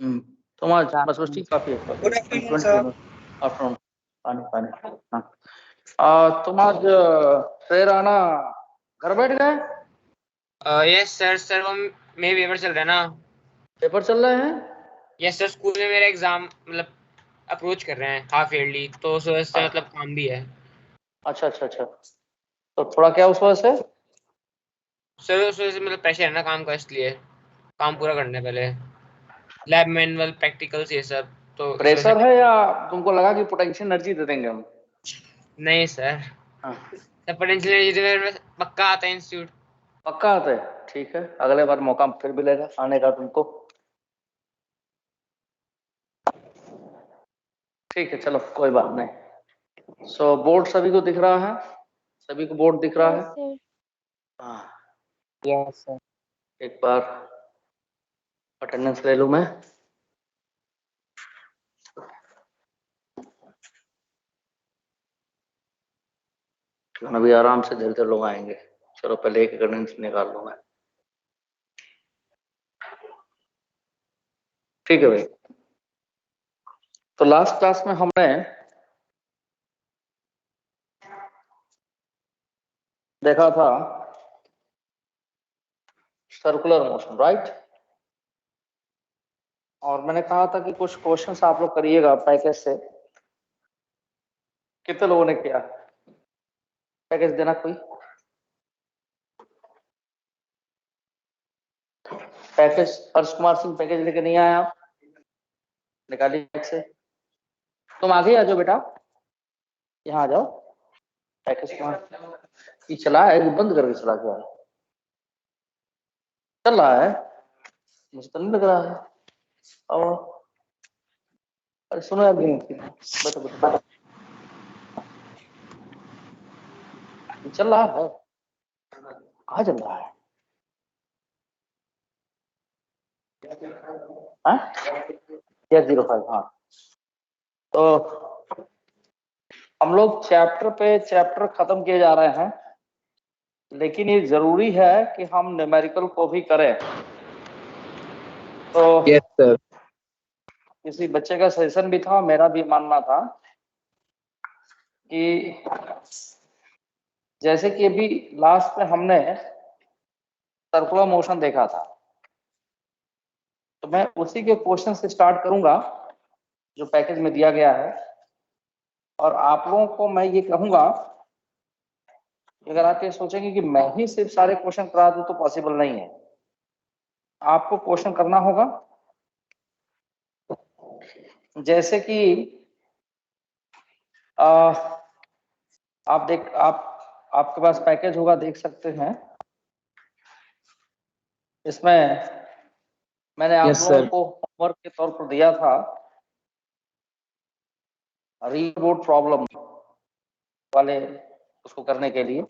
तुम्हारा बस ठीक काफी है। Good afternoon sir. आफ्टरनून। पानी पानी। तुम आज फिर आना घर बैठ गए? Yes sir. सर वो मेरे पेपर चल रहे हैं ना। पेपर चल रहे हैं? Yes sir. स्कूल में मेरा एग्जाम मतलब अप्रोच कर रहे हैं हाफ ईयरली, तो उस वजह से मतलब काम भी है। अच्छा अच्छा अच्छा। तो थोड़ा क्या उस वजह से? सर उस वजह से मतलब प्रेशर है ना काम का, इसलिए काम पूरा करना है पहले, लैब मैनुअल प्रैक्टिकल्स ये सब। तो प्रेशर है या तुमको लगा कि पोटेंशियल एनर्जी दे देंगे हम? नहीं सर। सर पोटेंशियल एनर्जी पक्का आता है इंस्टीट्यूट। पक्का आता है? ठीक है, अगले बार मौका फिर मिलेगा आने का तुमको। ठीक है चलो कोई बात नहीं। सो बोर्ड सभी को दिख रहा है? सभी को बोर्ड दिख रहा है? हाँ यस सर। एक बार अटेंडेंस ले लूं मैं। अभी आराम से धीरे धीरे लोग आएंगे। चलो पहले एक अटेंडेंस निकाल लूं मैं। ठीक है भाई। तो लास्ट क्लास में हमने देखा था सर्कुलर मोशन, राइट? और मैंने कहा था कि कुछ क्वेश्चंस आप लोग करिएगा पैकेज से। कितने लोगों ने किया? पैकेज देना कोई? पैकेज हर्ष कुमार सिंह पैकेज लेके नहीं आया आप? निकालिए से। तुम आगे आ जाओ बेटा, यहाँ आ जाओ। पैकेज कुमार ये चला है, बंद करके चला गया है। चल रहा है, मुझे तो नहीं लग रहा है। और अरे सुनो यार, बैठो बैठो। चल रहा है? कहाँ चल रहा है? हाँ 05। हाँ तो हम लोग चैप्टर पे चैप्टर खत्म किए जा रहे हैं, लेकिन ये जरूरी है कि हम न्यूमेरिकल को भी करें। तो यस सर। किसी बच्चे का सजेशन भी था, मेरा भी मानना था कि जैसे कि अभी लास्ट में हमने सर्कुलर मोशन देखा था, तो मैं उसी के क्वेश्चन से स्टार्ट करूंगा जो पैकेज में दिया गया है। और आप लोगों को मैं ये कहूंगा, अगर आप ये सोचेंगे कि मैं ही सिर्फ सारे क्वेश्चन करा दूं तो पॉसिबल नहीं है। आपको क्वेश्चन करना होगा। जैसे कि आपके पास पैकेज होगा, देख सकते हैं। इसमें मैंने आप लोगों को होमवर्क के तौर पर दिया था रीड बोर्ड प्रॉब्लम वाले, उसको करने के लिए।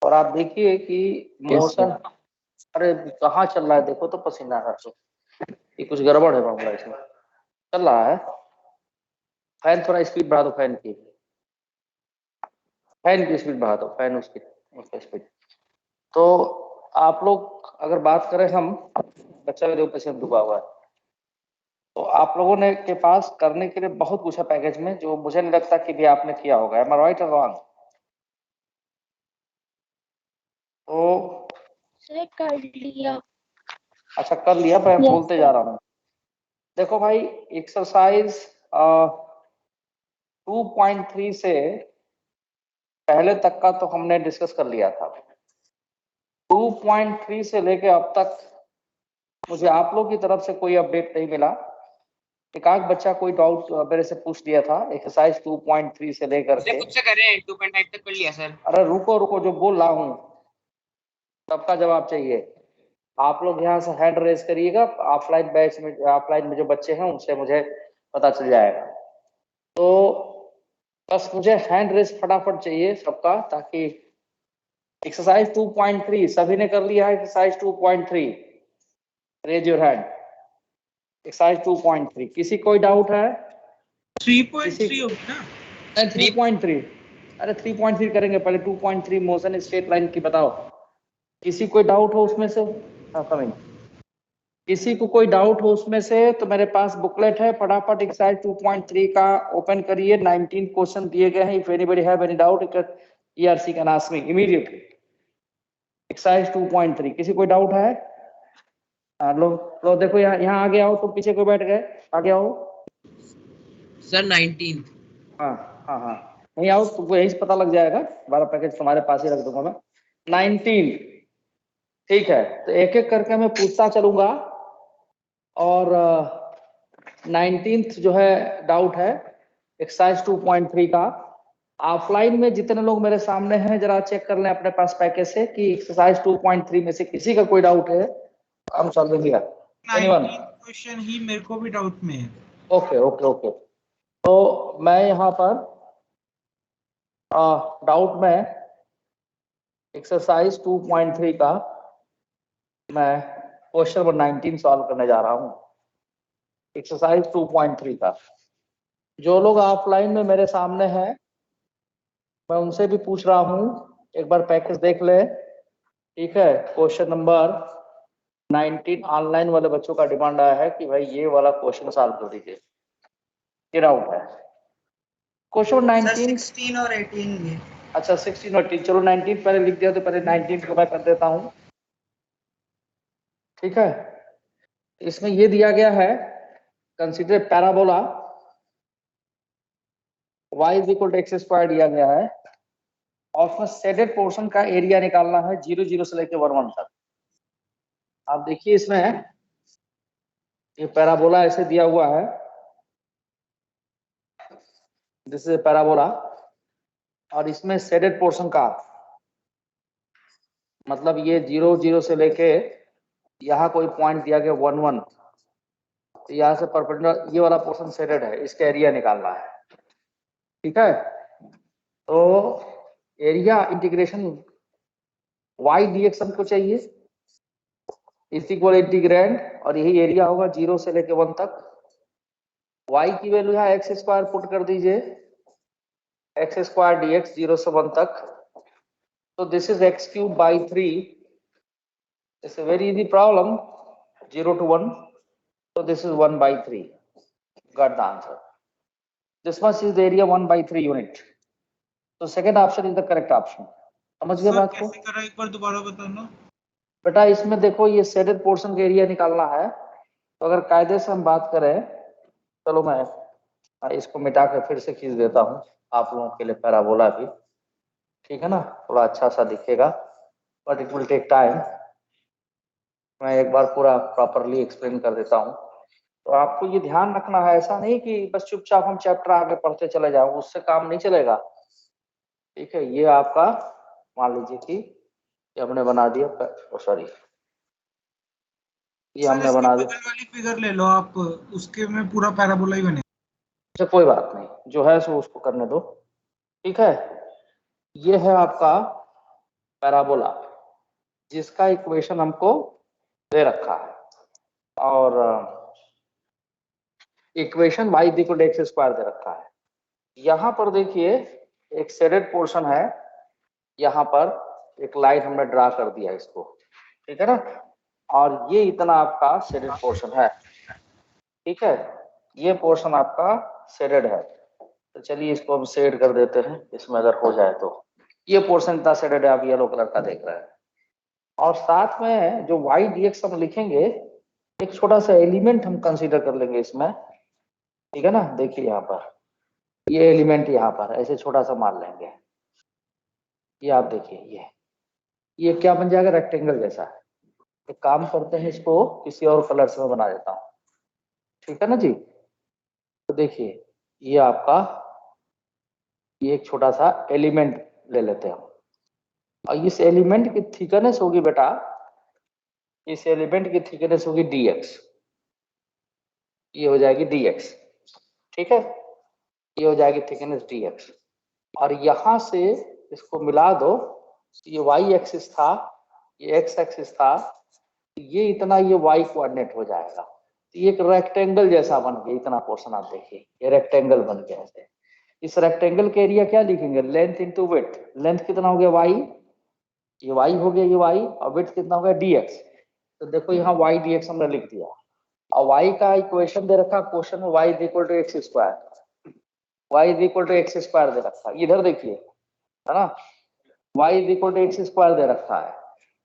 और आप देखिए कि मोशन, अरे कहाँ चल रहा है देखो तो, पसीना आ रहा है। ये कुछ गड़बड़ है मामला इसमें। चल रहा है। फैन थोड़ा स्पीड बढ़ा दो, फैन की स्पीड बढ़ा दो, फैन उसकी स्पीड। तो आप लोग अगर बात करें, हम बच्चा मेरे ऊपर से डूबा हुआ है, तो आप लोगों ने के पास करने के लिए बहुत कुछ है पैकेज में, जो मुझे नहीं लगता कि भी आपने किया होगा। एम आई राइट और रॉन्ग? तो सर कर लिया। अच्छा कर लिया, मैं बोलते जा रहा हूँ। देखो भाई, एक्सरसाइज 2.3 से पहले तक का तो हमने डिस्कस कर लिया था। 2.3 से लेके अब तक मुझे आप लोग की तरफ से कोई अपडेट नहीं मिला। एक आध बच्चा कोई डाउट मेरे से पूछ दिया था एक्सरसाइज 2.3 से लेकर के। खुद से कर रहे हैं, 2.5 तक कर लिया सर। अरे रुको रुको, जो बोल रहा हूँ सबका जवाब चाहिए। आप लोग यहाँ से हैंड रेज करिएगा, ऑफलाइन बैच में, ऑफलाइन में जो बच्चे हैं उनसे मुझे पता चल जाएगा। तो बस मुझे हैंड रेज फटाफट चाहिए सबका, ताकि एक्सरसाइज 2.3 सभी ने कर लिया है? Exercise 2.3 raise your hand. Exercise 2.3 किसी कोई डाउट है? 3.3 होगी ना? 3.3। अरे 3.3 करेंगे पहले, 2.3 मोशन स्ट्रेट लाइन की बताओ। किसी कोई डाउट हो उसमें से? हाँ कमिंग। किसी को कोई डाउट हो उसमें से तो मेरे पास बुकलेट है, फटाफट एक्सरसाइज 2.3 का ओपन करिए। 19 क्वेश्चन दिए गए हैं। If anybody have any doubt ERC can ask me immediately. Exercise 2.3 किसी कोई डाउट है? हाँ, लो देखो यहाँ आगे आओ, तुम पीछे को बैठ गए, आगे आओ। सर 19। हाँ हाँ हाँ, नहीं आओ, तुमको यही से पता लग जाएगा। 12 पैकेज तुम्हारे पास ही रख दूंगा मैं। 19 ठीक है, तो एक एक करके मैं पूछता चलूंगा। और 19th जो है डाउट है एक्सरसाइज 2.3 का। ऑफलाइन में जितने लोग मेरे सामने हैं जरा चेक कर लें अपने पास पैकेज से कि एक्सरसाइज 2.3 में से किसी का कोई डाउट है। हम सॉल्व किया। 19 क्वेश्चन ही मेरे को भी डाउट में है। ओके ओके ओके, तो मैं यहाँ पर डाउट में एक्सरसाइज 2.3 का मैं क्वेश्चन नंबर 19 सॉल्व करने जा रहा हूँ। एक्सरसाइज 2.3 का जो लोग ऑफलाइन में मेरे सामने हैं मैं उनसे भी पूछ रहा हूँ, एक बार पैकेज देख ले। ठीक है, क्वेश्चन नंबर 19 ऑनलाइन वाले बच्चों का डिमांड आया है कि भाई ये वाला क्वेश्चन सॉल्व कर दीजिए। ये डाउट है क्वेश्चन 19 16 और 18 में। अच्छा 16 और 18, चलो 19 पहले लिख दिया तो पहले 19 को मैं कर देता हूँ। ठीक है, इसमें ये दिया गया है consider parabola y is equal to x square दिया गया है और उसमें शेडेड पोर्शन का एरिया निकालना है 0 से लेकर 1 तक। आप देखिए इसमें ये पैराबोला ऐसे दिया हुआ है, दिस इज पैराबोला, और इसमें शेडेड पोर्शन का मतलब ये 0 से लेके यहाँ कोई पॉइंट दिया गया 1 तो यहाँ से परपेंडिकुलर ये वाला पोर्शन शेडेड है, इसका एरिया निकालना है। ठीक है, तो एरिया इंटीग्रेशन y dx हमको चाहिए इस इक्वल इंटीग्रेंड, और यही एरिया होगा 0 से लेके 1 तक। y की वैल्यू यहाँ एक्स स्क्वायर पुट कर दीजिए, एक्स स्क्वायर dx 0 से 1 तक। तो this is x cube by 3। It's a very easy problem, 0 to 1, so this is 1/3. Got the answer. This much is the area 1/3 unit. So second option is the correct option. समझ गए बात को? कैसे करा एक बार दोबारा बताना। बेटा इसमें देखो ये शेडेड पोर्शन का एरिया निकालना है, तो अगर कायदे से हम बात करें, चलो मैं इसको मिटा के फिर से खींच देता हूँ आप लोगों के लिए पैराबोला भी। ठीक है ना, थोड़ा अच्छा सा दिखेगा, but it will take time. मैं एक बार पूरा प्रॉपरली एक्सप्लेन कर देता हूँ। तो आपको ये ध्यान रखना है, ऐसा नहीं कि बस चुपचाप हम चैप्टर आगे पढ़ते चले जाओ, उससे काम नहीं चलेगा। ठीक है, ये आपका मान लीजिए कि ये हमने बना दिया, सॉरी ये हमने बना दिया। बगल वाली फिगर ले लो आप, उसके में पूरा पैराबोला ही बने। अच्छा कोई बात नहीं, जो है सो उसको करने दो। ठीक है, ये है आपका पैराबोला जिसका इक्वेशन हमको दे रखा है, और equation y equal to x square दे रखा है। यहाँ पर देखिए एक शेडेड पोर्शन है, यहाँ पर एक लाइन हमने ड्रा कर दिया इसको। ठीक है ना, और ये इतना आपका शेडेड पोर्शन है। ठीक है, ये पोर्शन आपका शेडेड है, तो चलिए इसको हम शेड कर देते हैं, इसमें अगर हो जाए तो। ये पोर्शन इतना शेडेड है, आप येलो कलर का देख रहे हैं, और साथ में जो y dx हम लिखेंगे एक छोटा सा एलिमेंट हम कंसीडर कर लेंगे इसमें। ठीक है ना, देखिए यहाँ पर ये एलिमेंट यहाँ पर ऐसे छोटा सा मान लेंगे। ये आप देखिए ये क्या बन जाएगा, रेक्टेंगल जैसा। एक काम करते हैं, इसको किसी और कलर से मैं बना देता हूँ। ठीक है ना जी, तो देखिए ये आपका ये एक छोटा सा एलिमेंट ले लेते हैं, और इस एलिमेंट की थिकनेस होगी बेटा, इस एलिमेंट की थिकनेस होगी dx, ये हो जाएगी dx। ठीक है, ये हो जाएगी थिकनेस dx, और यहां से इसको मिला दो, ये y एक्सिस था, ये x एक्सिस था, ये इतना ये y कोऑर्डिनेट हो जाएगा। ये एक रेक्टेंगल जैसा बन गया, इतना पोर्शन आप देखिए ये रेक्टेंगल बन गया ऐसे। इस रेक्टेंगल के एरिया क्या लिखेंगे, लेंथ इंटू विड्थ। लेंथ कितना हो गया y, ये y हो गया, ये y, और विड्थ कितना हो गया dx। तो देखो यहाँ y dx हमने लिख दिया और y का इक्वेशन दे रखा क्वेश्चन में y is equal to x square, y is equal to x square दे रखा, इधर देखिए है ना, y is equal to x square दे रखा है।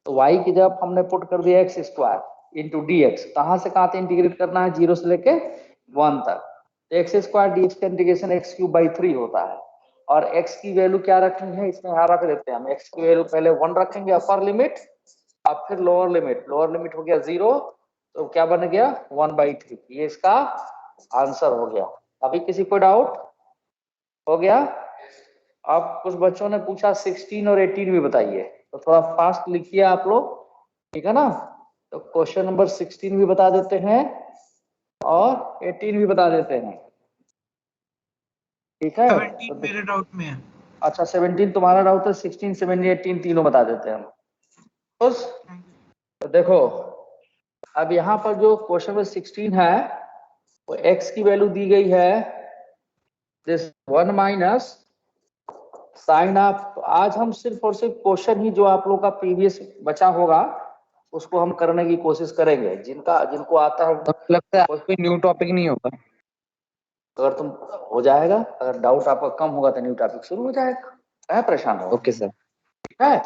तो y की जब हमने पुट कर दिया x square into D x, कहाँ से कहाँ तक इंटीग्रेट करना है, 0 से लेके 1 तक। तो एक्स स्क्वायर डी एक्स का इंटीग्रेशन एक्स क्यूब बाई 3 होता है और x की वैल्यू क्या रखनी है, इसमें यहाँ रख देते हैं हम, x की वैल्यू पहले 1 रखेंगे अपर लिमिट, अब फिर लोअर लिमिट हो गया 0, तो क्या बन गया 1/3। ये इसका आंसर हो गया। अभी किसी को डाउट हो गया? अब कुछ बच्चों ने पूछा 16 और 18 भी बताइए, तो थोड़ा फास्ट लिखिए आप लोग, ठीक है ना। तो क्वेश्चन नंबर 16 भी बता देते हैं और 18 भी बता देते हैं, ठीक है। 17 मेरे डाउट में है। अच्छा 17 तुम्हारा डाउट है, 16, 17, 18 तीनों बता देते हैं हम। तो देखो अब यहाँ पर जो क्वेश्चन नंबर 16 है वो x की वैल्यू दी गई है दिस 1 माइनस साइन ऑफ। आज हम सिर्फ और सिर्फ क्वेश्चन ही जो आप लोग का प्रीवियस बचा होगा उसको हम करने की कोशिश करेंगे, जिनको आता है लगता है कोई न्यू टॉपिक नहीं होगा। अगर तुम हो जाएगा, अगर डाउट आपका कम होगा तो न्यू टॉपिक शुरू हो जाएगा, है परेशान हो। Okay sir. ठीक है।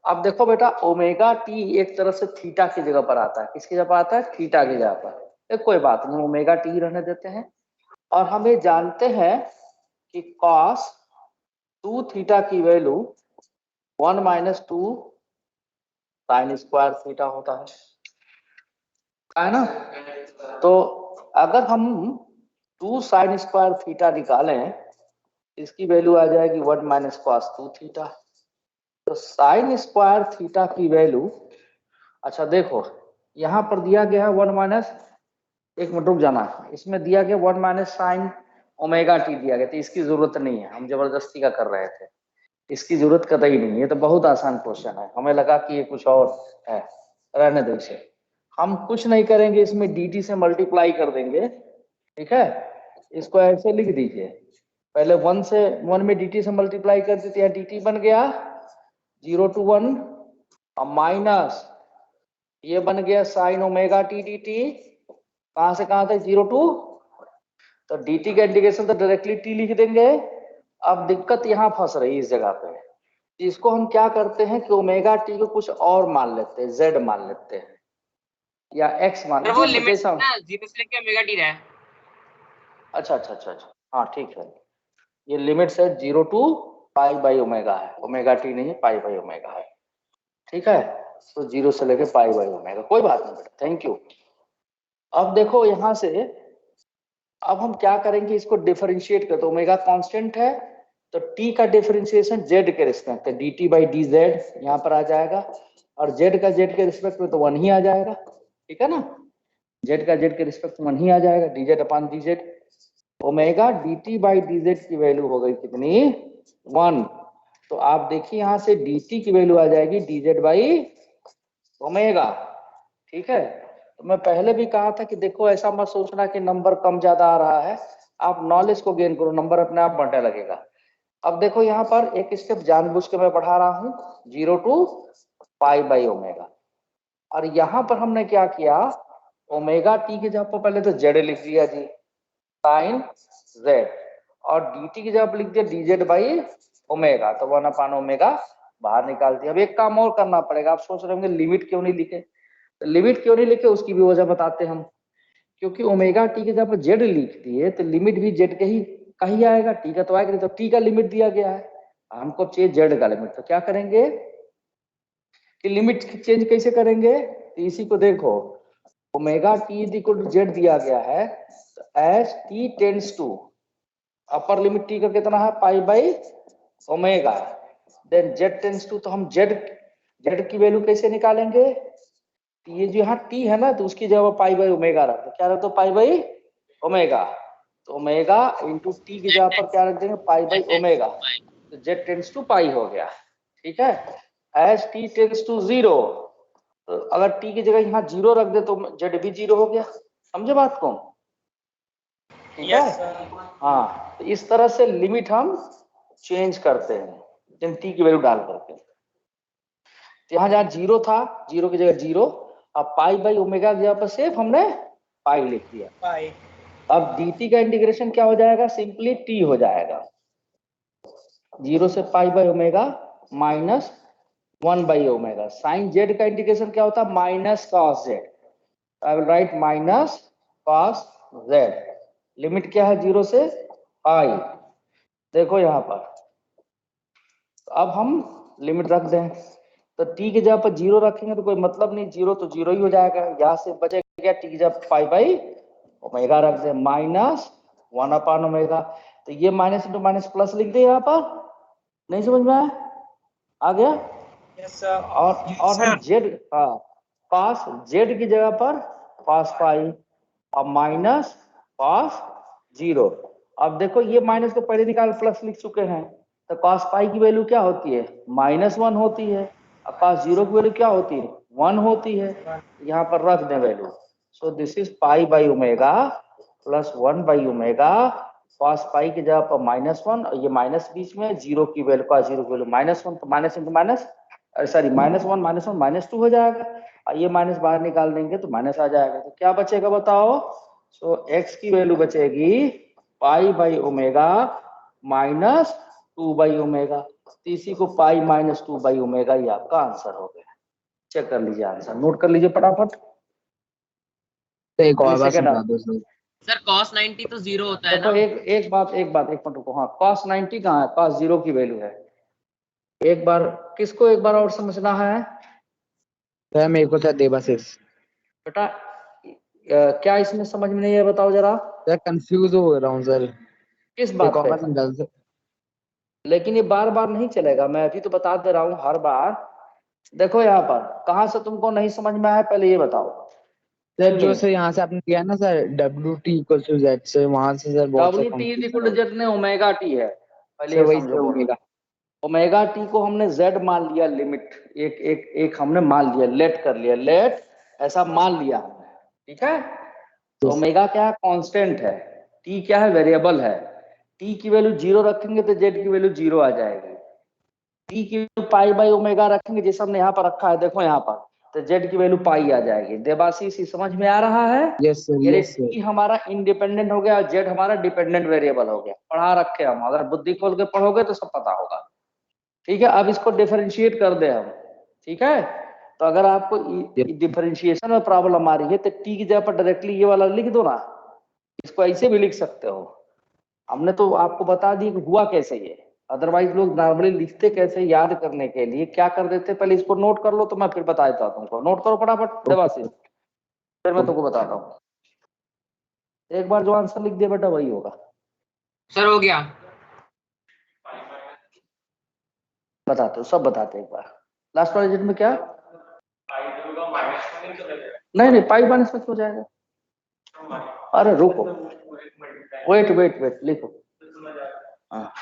अब देखो बेटा ओमेगा टी एक तरह से थीटा की जगह पर आता है, किसकी जगह आता है, थीटा की जगह पर। कोई बात नहीं, ओमेगा टी रहने देते हैं। और हम ये जानते हैं कि cos 2 थीटा की value 1 minus 2 sine square theta होता है ना। तो अगर हम 2 साइन स्क्वायर थीटा निकालें, इसकी वैल्यू आ जाएगी 1 माइनस cos 2 थीटा। तो साइन स्क्वायर थीटा की वैल्यू, अच्छा देखो यहाँ पर दिया गया है 1 माइनस, एक मिनट रुक जाना, इसमें दिया गया 1 माइनस साइन ओमेगा टी दिया गया, तो इसकी जरूरत नहीं है, हम जबरदस्ती का कर रहे थे, इसकी जरूरत कतई नहीं है। ये तो बहुत आसान क्वेश्चन है, हमें लगा कि ये कुछ और है, रहने दो इसे। हम कुछ नहीं करेंगे, इसमें dt से मल्टीप्लाई कर देंगे, ठीक है। इसको ऐसे लिख दीजिए, पहले 1 में dt से मल्टीप्लाई कर देते हैं, dt बन गया 0 to 1 और माइनस ये बन गया sine omega T D T, कहां से कहां तक 0 to, तो dt का इंटीग्रेशन तो डायरेक्टली t लिख देंगे। अब दिक्कत यहाँ फंस रही है इस जगह पे, इसको हम क्या करते हैं कि ओमेगा टी को कुछ और मान लेते हैं, z मान लेते हैं या x मान लेते हैं, वो लिमिट ना 0 से लेके ओमेगा टी है। अच्छा, हाँ ठीक है, ये लिमिट है 0 to पाई बाई ओमेगा है, ओमेगा टी नहीं है, पाई बाई ओमेगा है, ठीक है। तो 0 से लेके पाई बाई ओमेगा, कोई बात नहीं बेटा, थैंक यू। अब देखो यहाँ से अब हम क्या करेंगे, इसको डिफरेंशिएट कर, तो ओमेगा कांस्टेंट है तो t का डिफरेंशिएशन z के रिस्पेक्ट है, dt बाई डी जेड यहाँ पर आ जाएगा, और z का z के रिस्पेक्ट में तो 1 ही आ जाएगा, ठीक है ना। z का z के रिस्पेक्ट में 1 ही आ जाएगा, dz upon dz। Omega dt by dz की वैल्यू हो गई कितनी, 1। तो आप देखिए यहाँ से dt की वैल्यू आ जाएगी dz बाई ओमेगा, ठीक है। तो मैं पहले भी कहा था कि देखो ऐसा मत सोचना कि नंबर कम ज्यादा आ रहा है, आप नॉलेज को गेन करो, नंबर अपने आप बढ़ने लगेगा। अब देखो यहाँ पर एक स्टेप जानबूझ के मैं बढ़ा रहा हूँ 0 to पाई बाई ओमेगा, और यहाँ पर हमने क्या किया, ओमेगा टी की जगह पर पहले तो जेड लिख दिया जी, साइन जेड, और dt की जगह पर लिख दिया dz बाई ओमेगा, तो 1 अपॉन ओमेगा बाहर निकाल दिया। अब एक काम और करना पड़ेगा, आप सोच रहे होंगे लिमिट क्यों नहीं लिखे, तो लिमिट क्यों नहीं लिखे उसकी भी वजह बताते हम, क्योंकि ओमेगा टी के जब जेड लिख दिए तो लिमिट भी जेड के ही कहीं आएगा, टी का तो आएगा नहीं, तो टी का लिमिट दिया गया है, हमको चाहिए जेड का लिमिट। तो क्या करेंगे कि लिमिट चेंज कैसे करेंगे, तो इसी को देखो, omega t is equal to z दिया गया है, तो as t tends to, upper limit t का कितना है pi by omega, then z tends to, तो हम जेड की वैल्यू कैसे निकालेंगे, ये जो यहाँ टी है ना, तो उसकी जगह पाई बाई ओमेगा रख दो, क्या रख दो पाई बाई ओमेगा, तो ओमेगा इंटू टी की जगह पर क्या रख देंगे पाई बाई ओमेगा, तो जेड टेंड्स टू पाई हो गया, ठीक है। एज टी टेंड्स टू 0, तो अगर टी की जगह यहाँ 0 रख दे तो जेड भी 0 हो गया, समझे बात को, ठीक है। हाँ, तो इस तरह से लिमिट हम चेंज करते हैं टी की वैल्यू डाल करके। तो यहाँ जहाँ 0 था, 0 की जगह 0, अब पाई बाई ओमेगा की जगह पर सिर्फ हमने पाई लिख दिया। पाई अब dt का इंटीग्रेशन क्या हो जाएगा, सिंपली t हो जाएगा, 0 से pi by omega minus 1 by omega. Sine z का इंटीग्रेशन क्या होता है, minus cos z. I will write minus cos z. Limit क्या है, 0 से पाई। देखो यहाँ पर अब हम लिमिट रख दें, तो t की जगह पर 0 रखेंगे तो कोई मतलब नहीं, 0 तो 0 ही हो जाएगा। यहाँ से बचेगा t की जगह पाई बाई ओमेगा रख दें, माइनस 1 अपान ओमेगा। तो ये माइनस इंटू माइनस प्लस लिख दे यहाँ पर। नहीं समझ में आया, आ गया? यस सर और हम जेड, हाँ, पास जेड की जगह पर पास पाई और माइनस पास 0। अब देखो ये माइनस को पहले निकाल प्लस लिख चुके हैं, तो cos पाई की वैल्यू क्या होती है, -1 होती है, और cos 0 की वैल्यू क्या होती है, 1 होती है। यहाँ पर रख दें value. So this is pi by omega plus 1 by omega, cos पाई की जगह पर -1 और ये माइनस बीच में, 0 की वैल्यू cos 0 की वैल्यू -1, तो माइनस इंटू माइनस, सॉरी -1 -2 हो जाएगा, और ये माइनस बाहर निकाल देंगे तो माइनस आ जाएगा। तो क्या बचेगा बताओ, सो x की वैल्यू बचेगी पाई by omega minus 2 by omega. इसी को पाई माइनस 2 बाई ओमेगा, ये आपका आंसर हो गया। चेक कर लीजिए आंसर, नोट कर लीजिए फटाफट। तो एक और बार सेकंड समझा दो सर। सर cos 90 तो 0 होता है देखो ना? एक बात एक मिनट रुको। हाँ, cos 90 कहाँ है, cos 0 की वैल्यू है। एक बार किसको एक बार और समझना है सर मेरे को था देवाशीष। बेटा, क्या इसमें समझ में नहीं है बताओ जरा, सर कंफ्यूज हो रहा हूँ सर, किस एक बात और पे? बार समझा दो सर। लेकिन ये बार बार नहीं चलेगा, मैं अभी तो बता दे रहा हूँ हर बार। देखो यहाँ पर कहाँ से तुमको नहीं समझ में आया, पहले ये बताओ। सर जो सर यहाँ से आपने दिया ना सर WT = Z, सर वहां से सर बहुत सा डब्ल्यू टी कंफ्यूजन इक्वल टू हो जेड ने ओमेगा टी है, पहले सर, ये वही समझो। सर बोलो ओमेगा। ओमेगा टी को हमने जेड मान लिया, लिमिट एक एक एक हमने मान लिया, लेट कर लिया, लेट ऐसा मान लिया हमने, ठीक है। तो ओमेगा क्या है, कांस्टेंट है, टी क्या है, वेरिएबल है। टी की वैल्यू 0 रखेंगे तो जेड की वैल्यू 0 आ जाएगी। टी की वैल्यू पाई बाई ओमेगा रखेंगे, जैसे हमने यहाँ पर रखा है, देखो यहाँ पर, तो जेड की वैल्यू पाई आ जाएगी। देवाशीष समझ में आ रहा है? यस सर, यानी यस सर। टी हमारा इंडिपेंडेंट हो गया और जेड हमारा डिपेंडेंट वेरिएबल हो गया। पढ़ा रखे हम, अगर बुद्धि खोल के पढ़ोगे तो सब पता होगा, ठीक है। अब इसको डिफरेंशिएट कर दे हम, ठीक है। तो अगर आपको डिफरेंशिएशन में प्रॉब्लम आ रही है तो टी की जगह पर डायरेक्टली ये वाला लिख दो ना, इसको ऐसे भी लिख सकते हो। हमने तो आपको बता दी कि हुआ कैसे ये, अदरवाइज लोग नॉर्मली लिखते कैसे, याद करने के लिए क्या कर देते, पहले इसको नोट कर लो तो मैं फिर बता देता हूं तुमको। नोट करो फटाफट देवाशीष, फिर मैं तुमको बताता हूँ। एक बार जो आंसर लिख दिया बेटा वही होगा। सर हो गया। बताते हो, सब बताते हैं एक बार। लास्ट वाले डिजिट में क्या, नहीं पाई माइनस में क्यों जाएगा, अरे रुको, वेट वेट वेट, लिखो। हाँ,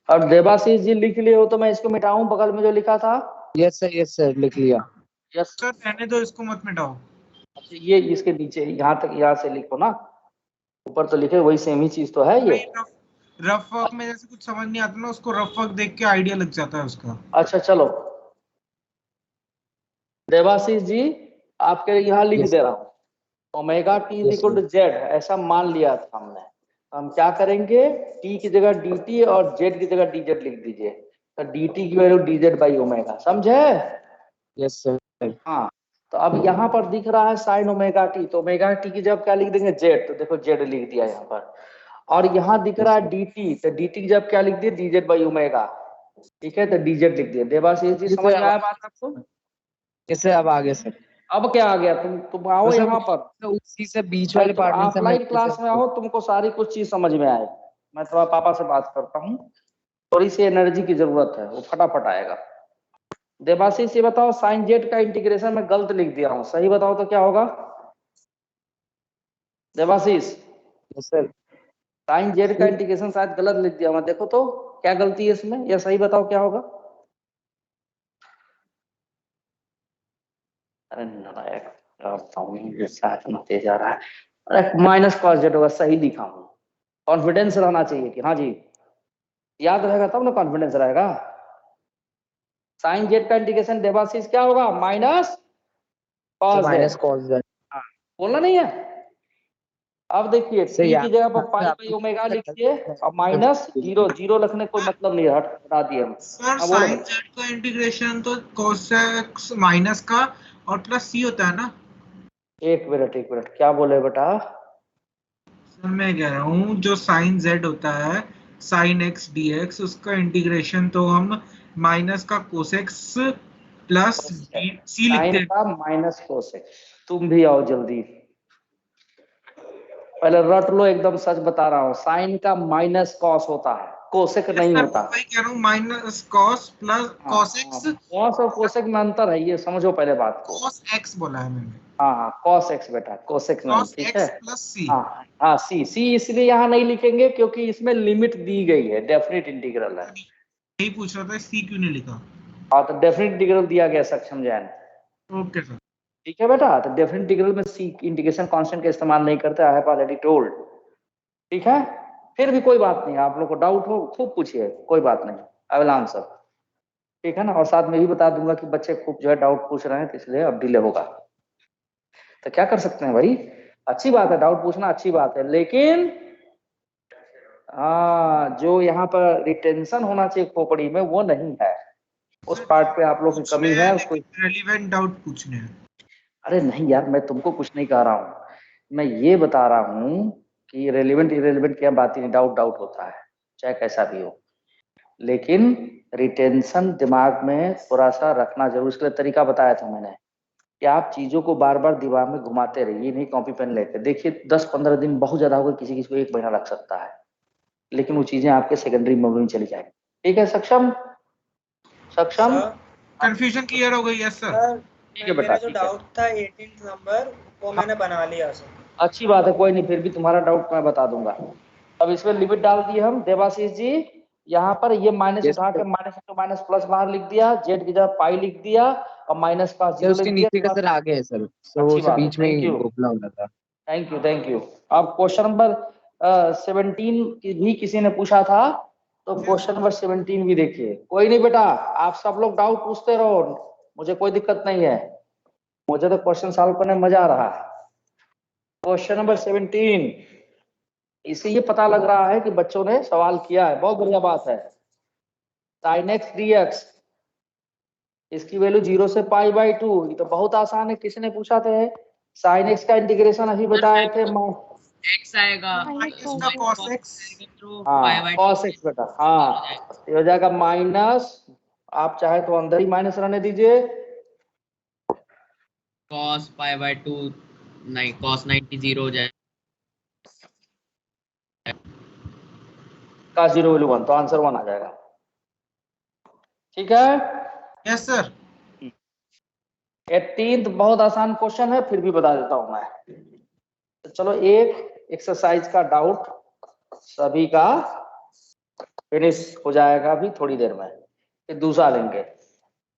और देवाशीष जी लिख लिए हो तो मैं इसको मिटाऊं बगल में जो लिखा था? यस सर लिख लिया। यस सर रहने दो, इसको मत मिटाओ। अच्छा, ये इसके नीचे यहाँ तक, यहाँ से लिखो ना, ऊपर तो लिखे वही सेम ही चीज तो है ये। रफ वर्क में जैसे कुछ समझ नहीं आता ना, उसको रफ वर्क देख के आइडिया लग जाता है उसका। अच्छा चलो देवाशीष जी, आपके यहाँ लिख Yes, दे रहा हूँ, omega t Yes, equal to z ऐसा मान लिया था हमने। हम क्या करेंगे, टी की जगह dt और जेड की जगह dz लिख दीजिए, तो dt की वैल्यू dz बाई ओमेगा, समझे? Yes sir. हाँ, तो अब यहाँ पर दिख रहा है साइन ओमेगा टी, तो ओमेगा टी की जब क्या लिख देंगे, जेड, तो देखो जेड लिख दिया यहाँ पर। और यहाँ दिख रहा है dt, तो dt की जब क्या लिख दिए, dz बाई ओमेगा, ठीक है, तो dz लिख दिया। देवाशीष जी समझ में आया बात आपको? इससे अब आगे सर। अब क्या आ गया, तुम आओ तो यहाँ पर, सर उसी से बीच वाले तुम पार्ट में ऑफलाइन क्लास में आओ, तुमको सारी कुछ चीज समझ में आए। मैं थोड़ा पापा से बात करता हूँ, थोड़ी सी एनर्जी की जरूरत है, वो फटाफट आएगा। देवाशीष ये बताओ, साइन जेड का इंटीग्रेशन में गलत लिख दिया हूँ, सही बताओ तो क्या होगा Devashish? Yes sir. Sine z का इंटीग्रेशन शायद गलत लिख दिया मैं, देखो तो क्या गलती है इसमें, या सही बताओ क्या होगा? अरे नालायक, तेज आ रहा है। अरे माइनस कॉस जेड होगा, सही लिखा हूँ। कॉन्फिडेंस रहना चाहिए कि हाँ जी याद रहेगा, तब ना कॉन्फिडेंस रहेगा। साइन जेड का इंटीग्रेशन देवाशीष क्या होगा, minus cos minus z cos Z. बोलना नहीं है। अब देखिए सर, t यहाँ की जगह पर पे पाई आप बाई ओमेगा लिखिए और माइनस जीरो, जीरो रखने कोई मतलब नहीं है, हटा दिए हम। सर हाँ बोलो। साइन जेड का इंटीग्रेशन तो कोसेक्स माइनस का और प्लस सी होता है ना। एक मिनट क्या बोले बेटा? सर मैं कह रहा हूँ जो साइन जेड होता है साइन एक्स डी एक्स, उसका इंटीग्रेशन तो हम माइनस का कोसेक्स प्लस सी लिखते साइन हैं। का माइनस कोसेक। तुम भी आओ जल्दी, पहले रट लो, एकदम सच बता रहा हूँ, साइन का माइनस कॉस होता है, कोसेक नहीं सर होता। वही कह रहा हूँ, माइनस कॉस प्लस कोसेक्स। कॉस और कोसेक में अंतर है, ये समझो पहले बात को। कॉस एक्स बोला है मैंने। हाँ कॉस एक्स बेटा, कोसेक नहीं, कॉस ठीक है। एक्स प्लस सी। हाँ हाँ सी इसलिए यहाँ नहीं लिखेंगे क्योंकि इसमें लिमिट दी गई है, डेफिनेट इंटीग्रल है। यही पूछ रहा था, सी क्यों नहीं लिखा। हाँ तो डेफिनेट इंटीग्रल दिया गया सक्षम जैन, ओके सर। ठीक है बेटा। तो डेफिनेट इंटीग्रल में सी इंटीग्रेशन कांस्टेंट का इस्तेमाल नहीं करते, आई हैव ऑलरेडी टोल्ड, ठीक है। फिर भी कोई बात नहीं, आप लोग को डाउट हो खूब पूछिए, कोई बात नहीं, आई विल आंसर, ठीक है ना। और साथ में भी बता दूंगा कि बच्चे खूब जो है डाउट पूछ रहे हैं, तो इसलिए अब डिले होगा। तो क्या कर सकते हैं भाई, अच्छी बात है, डाउट पूछना अच्छी बात है, लेकिन जो यहाँ पर रिटेंशन होना चाहिए खोपड़ी में वो नहीं है, उस पार्ट पे आप लोग की कमी है उसको। रेलिवेंट डाउट पूछने हैं। अरे नहीं यार, मैं तुमको कुछ नहीं कह रहा हूँ, मैं ये बता रहा हूँ कि रेलिवेंट इरेलीवेंट क्या बात ही नहीं, डाउट डाउट होता है चाहे कैसा भी हो, लेकिन रिटेंशन दिमाग में थोड़ा सा रखना जरूर। इसके लिए तरीका बताया था मैंने कि आप चीजों को बार बार दिमाग में घुमाते रहिए, नहीं कॉपी पेन लेके देखिए। 10-15 दिन बहुत ज्यादा होगा, किसी किसी को 1 महीना लग सकता है, लेकिन वो चीजें आपके सेकेंडरी मेमोरी में चली जाएंगी, ठीक है। सक्षम सक्षम कंफ्यूजन क्लियर हो गई है सर। सर ठीक है बेटा, मेरा जो ठीक है, डाउट था 18th नंबर वो मैंने बना लिया सर। अच्छी बात है, कोई नहीं, फिर भी तुम्हारा डाउट मैं बता दूंगा। अब इसमें लिमिट डाल दी हम देवाशीष जी, यहाँ पर ये माइनस Yes, उठा के sir. Minus into minus plus बाहर लिख दिया, जेड की जगह पाई लिख दिया और माइनस का सर जीरो उसके लिख नीचे का दिया। सर आगे है सर, तो अच्छी उसे बात है, बीच में थैंक ही यू घोपला होना था। Thank you. अब क्वेश्चन नंबर 17 भी किसी ने पूछा था, तो क्वेश्चन नंबर 17 भी देखिए। कोई नहीं बेटा, आप सब लोग डाउट पूछते रहो, मुझे कोई दिक्कत नहीं है, मुझे तो क्वेश्चन सॉल्व करने में मजा आ रहा है। क्वेश्चन नंबर 17, इससे ये पता लग रहा है कि बच्चों ने सवाल किया है, बहुत बढ़िया बात है। साइन एक्स डी एक्स, इसकी वैल्यू 0 से पाई बाई 2, ये तो बहुत आसान है, किसी ने पूछा था। साइन एक्स का इंटीग्रेशन अभी बताए थे, एक्स आएगा माइनस का कॉस एक्स। हाँ कॉस एक्स बेटा, हाँ ये हो जाएगा माइनस, आप चाहे तो अंदर ही माइनस रहने दीजिए, cos पाई बाय 2 नहीं cos 90 0 हो जाए। का 0 वैल्यू 1, तो आंसर 1 आ जाएगा, ठीक है। Yes sir. 18th बहुत आसान क्वेश्चन है, फिर भी बता देता हूं मैं। तो चलो एक एक्सरसाइज का डाउट सभी का फिनिश हो जाएगा अभी थोड़ी देर में, फिर दूसरा लेंगे।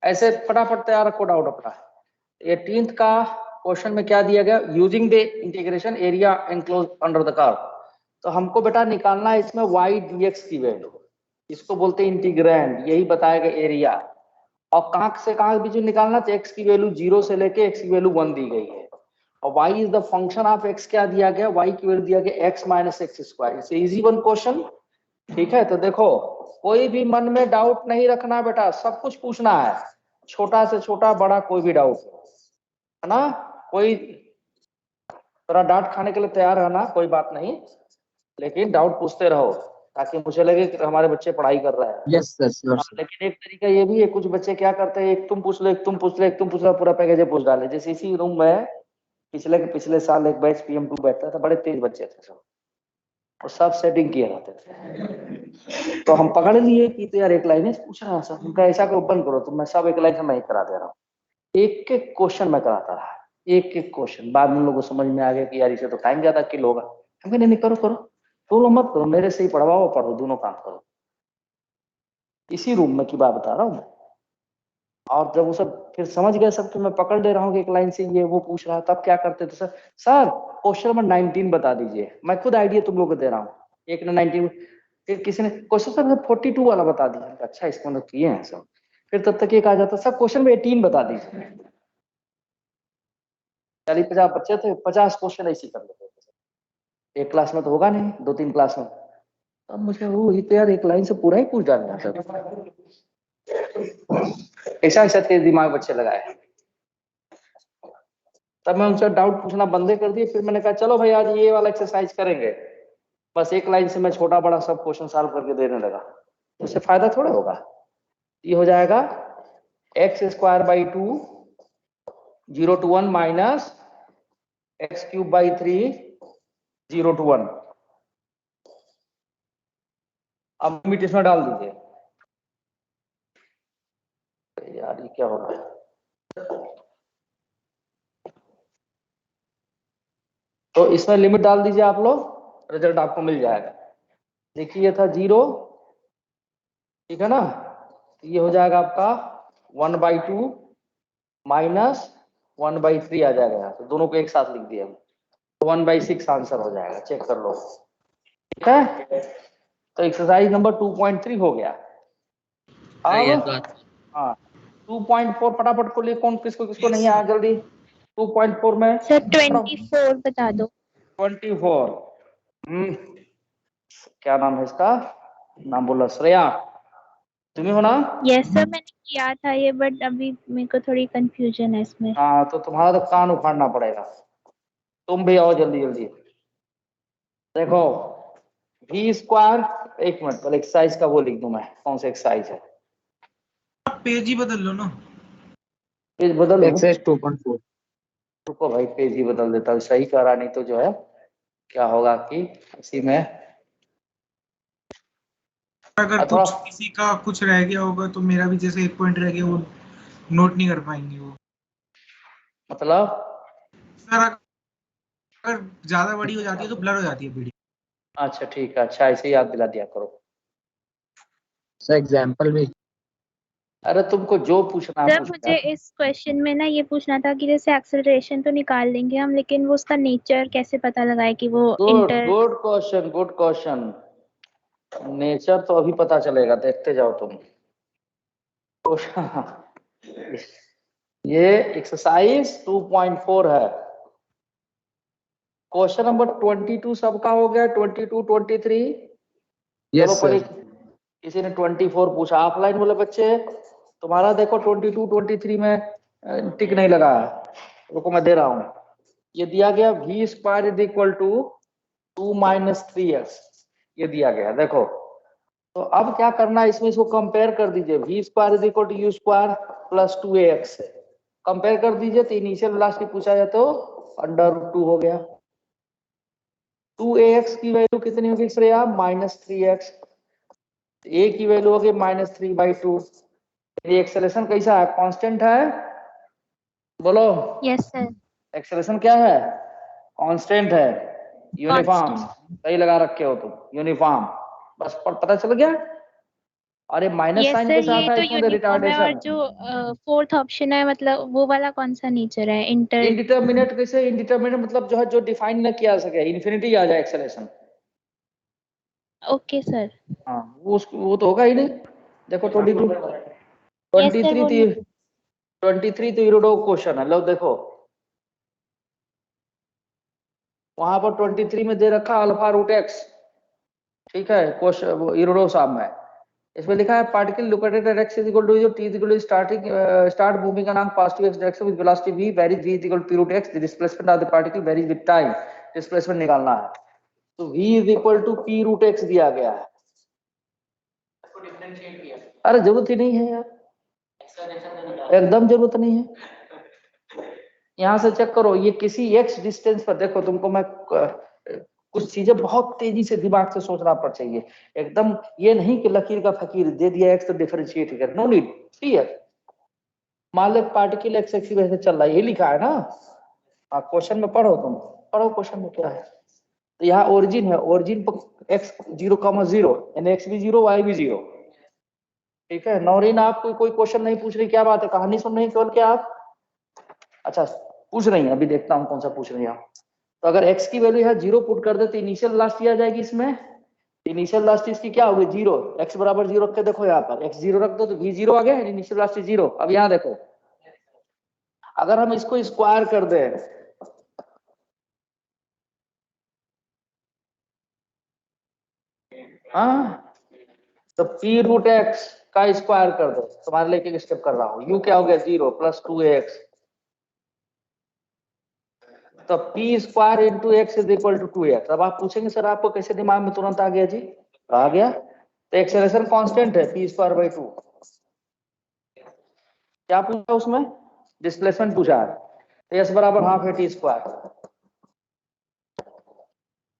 ऐसे फटाफट तैयार रखो डाउट अपना। 18th का क्वेश्चन में क्या दिया गया, using the integration area enclose under the curve. तो हमको बेटा निकालना है इसमें y dx की वैल्यू, इसको बोलते हैं इंटीग्रैंड, यही बताया गया एरिया। और कहां से कहां बीच में निकालना, तो x की वैल्यू 0 से लेके x की वैल्यू 1 दी गई है, और y is the function of x क्या दिया गया, y की वैल्यू दिया गया x minus x square. It's easy one question, ठीक है। तो देखो कोई भी मन में डाउट नहीं रखना बेटा, सब कुछ पूछना है, छोटा से छोटा बड़ा कोई भी डाउट है ना। कोई थोड़ा डांट खाने के लिए तैयार रहना, कोई बात नहीं, लेकिन डाउट पूछते रहो ताकि मुझे लगे कि हमारे बच्चे पढ़ाई कर रहे हैं। Yes sir, sure sir. लेकिन एक तरीका ये भी है, कुछ बच्चे क्या करते हैं, एक तुम पूछ लो, एक तुम पूछ लो, एक तुम पूछ लो, पूरा पैकेज पूछ डाले। जैसे इसी रूम में पिछले साल एक बैच PM2 बैठता था, बड़े तेज बच्चे थे सब, और सब सेटिंग किए रहते थे। तो हम पकड़ लिए कि तो यार एक लाइन पूछ रहा है सब, उनका ऐसा करो बंद करो, तो मैं सब एक लाइन से मैं ही करा दे रहा हूँ, एक एक क्वेश्चन मैं कराता रहा, एक एक क्वेश्चन। बाद में लोगों को समझ में आ गया कि यार इसे तो टाइम ज्यादा किल होगा। हम नहीं करो करो, तुम लोग मत करो, मेरे से ही पढ़वाओ पढ़ो, दोनों काम करो। इसी रूम में की बात बता रहा हूँ मैं। और जब वो सब फिर समझ गए सब कि मैं पकड़ ले रहा हूँ कि एक लाइन से ये वो पूछ रहा है, तब क्या करते थे, सर क्वेश्चन नंबर 19 बता दीजिए, मैं खुद आइडिया तुम लोग को दे रहा हूँ। एक ने 19, फिर किसी ने क्वेश्चन सर 42 वाला बता दिया, अच्छा इसको मतलब किए हैं सब। फिर तब तक एक आ जाता, सर क्वेश्चन में 18 बता दीजिए, 40-50 बच्चे थे, 50 क्वेश्चन ऐसे कर लेते थे। एक क्लास में तो होगा नहीं, 2-3 क्लास में। अब मुझे वो ही तो यार एक लाइन से पूरा ही पूछ डालना था। ऐसा ऐसा तेज दिमाग बच्चे लगाए। तब मैं उनसे डाउट पूछना बंदे कर दिए। फिर मैंने कहा चलो भाई आज ये वाला एक्सरसाइज करेंगे। बस एक लाइन से मैं छोटा बड़ा सब क्वेश्चन सॉल्व करके देने लगा। उससे फायदा थोड़ा होगा। ये हो जाएगा x²/2 0 to 1 minus x³/3 0 to 1। अब लिमिट इसमें डाल दीजिए। यार ये क्या हो रहा है? तो इसमें लिमिट डाल दीजिए आप लोग, रिजल्ट आपको मिल जाएगा। देखिए ये था 0, ठीक है ना। ये हो जाएगा आपका 1/2 माइनस 1/3 आ जाएगा यहाँ। तो दोनों को एक साथ लिख दिया, 1/6 आंसर हो जाएगा। चेक कर लो, ठीक है। तो एक्सरसाइज नंबर 2.3 हो गया। अब हाँ 2.4 फटाफट को लिए, कौन किसको किसको नहीं आया जल्दी। 2.4 में सर 24 बता दो। 24। क्या नाम है इसका, नाम बोला, श्रेया तुम्हें हो ना। यस सर मैंने किया था ये, बट अभी मेरे को थोड़ी कंफ्यूजन है इसमें। हाँ तो तुम्हारा तो कान उखाड़ना पड़ेगा। तुम भी आओ जल्दी जल्दी। देखो v², एक मिनट पहले एक्सरसाइज का वो लिख दूं मैं, कौन सा एक्सरसाइज है। आप पेज ही बदल लो ना। पेज बदल लूं? एक्सरसाइज 2.4। रुको भाई पेज ही बदल देता हूँ, सही कह रहा, नहीं तो जो है क्या होगा कि इसी में अगर थोड़ा कुछ किसी का कुछ रह गया होगा तो मेरा भी जैसे एक पॉइंट रह गया, वो नोट नहीं कर पाएंगे वो। मतलब सर अगर ज्यादा बड़ी हो जाती है तो ब्लर हो जाती है पीडी। अच्छा ठीक है, अच्छा ऐसे याद दिला दिया करो। सर एग्जांपल भी। अरे तुमको जो पूछना सर पूछना मुझे इस क्वेश्चन में ना ये पूछना था कि जैसे एक्सेलरेशन तो निकाल लेंगे हम, लेकिन वो उसका नेचर कैसे पता लगाए कि वो good good question, good question. Nature तो अभी पता चलेगा, देखते जाओ तुम। ये एक्सरसाइज 2.4 है। क्वेश्चन नंबर 22 सबका हो गया, 22 23। चलो यस पहले सर। किसी ने 24 पूछा, ऑफलाइन वाले बच्चे तुम्हारा देखो 22 23 में टिक नहीं लगा है। रुको मैं दे रहा हूं। ये दिया गया v² = 2 - 3x, ये दिया गया देखो। तो अब क्या करना है इसमें, इसको कंपेयर कर दीजिए। v² = u² + 2ax से कंपेयर कर दीजिए। तो इनिशियल वेलोसिटी पूछा जाए तो √2 हो गया। 2ax की वैल्यू कितनी होगी श्रेया, -3x। a की वैल्यू होगी -3/2। ये एक्सेलरेशन कैसा है, कांस्टेंट है, बोलो। यस सर एक्सेलरेशन क्या है, कांस्टेंट है, यूनिफॉर्म। कांस्टेंट। सही लगा रखे हो तुम, यूनिफॉर्म। बस पता चल गया। अरे माइनस यस साइन के सर साथ ये है तो इसमें यूनिफॉर्म है, और रिटार्डेशन। जो फोर्थ ऑप्शन है मतलब वो वाला कौन सा नेचर है, इंटर। इनडिटर्मिनेट कैसे, इनडिटर्मिनेट मतलब जो है जो डिफाइन न किया सके, इन्फिनिटी आ जाए एक्सेलरेशन। Okay sir. हाँ वो तो होगा ही नहीं। देखो 22 यस सर 23 तो यूरोडो क्वेश्चन है। लो देखो वहां पर 23 में दे रखा α√x, ठीक है। क्वेश्चन यूरोडो साहब में इसमें लिखा है particle located at x = t start moving along positive x direction with velocity v varies v = p√x। the displacement of the particle varies with time। Displacement निकालना है तो v = p√x दिया गया है। अरे जरूरत ही नहीं है यार, एकदम जरूरत नहीं है। यहाँ से चेक करो, ये किसी x डिस्टेंस पर देखो, तुमको मैं कुछ चीजें बहुत तेजी से दिमाग से सोचना पड़ चाहिए। एकदम ये नहीं कि लकीर का फकीर दे दिया x तो डिफरेंशिएट कर, नो नीड। क्लियर, मान लो पार्टिकल x एक्सिस वैसे चल रहा है, ये लिखा है ना। क्वेश्चन में पढ़ो, तुम पढ़ो क्वेश्चन में क्या है। तो यहाँ ओरिजिन है, ओरिजिन पर x 0,0 यानी x भी 0 y भी 0, ठीक है। नौरीन आप कोई क्वेश्चन नहीं पूछ रही, क्या बात है, कहानी सुन रही केवल क्या आप? अच्छा पूछ रही हैं, अभी देखता हूँ कौन सा पूछ रही हैं आप। तो अगर x की वैल्यू है 0 पुट कर दे तो इनिशियल लास्ट आ जाएगी इसमें। इनिशियल लास्ट इसकी क्या होगी, 0। x = 0 रख के देखो, यहाँ पर x 0 रख दो तो v 0 आ गया, इनिशियल लास्ट 0। अब यहाँ देखो अगर हम इसको स्क्वायर कर दें हाँ, तो p रूट x का स्क्वायर कर दो, तुम्हारे लिए एक स्टेप कर रहा हूँ। u क्या हो गया 0 प्लस 2x, तो p square into x is equal to 2x। अब आप पूछेंगे सर आपको कैसे दिमाग में तुरंत आ गया जी? आ गया, तो एक्सेलरेशन कांस्टेंट है p स्क्वायर बाई 2। क्या पूछा उसमें? डिस्प्लेसमेंट पूछा है, तो s बराबर हाफ है t स्क्वायर,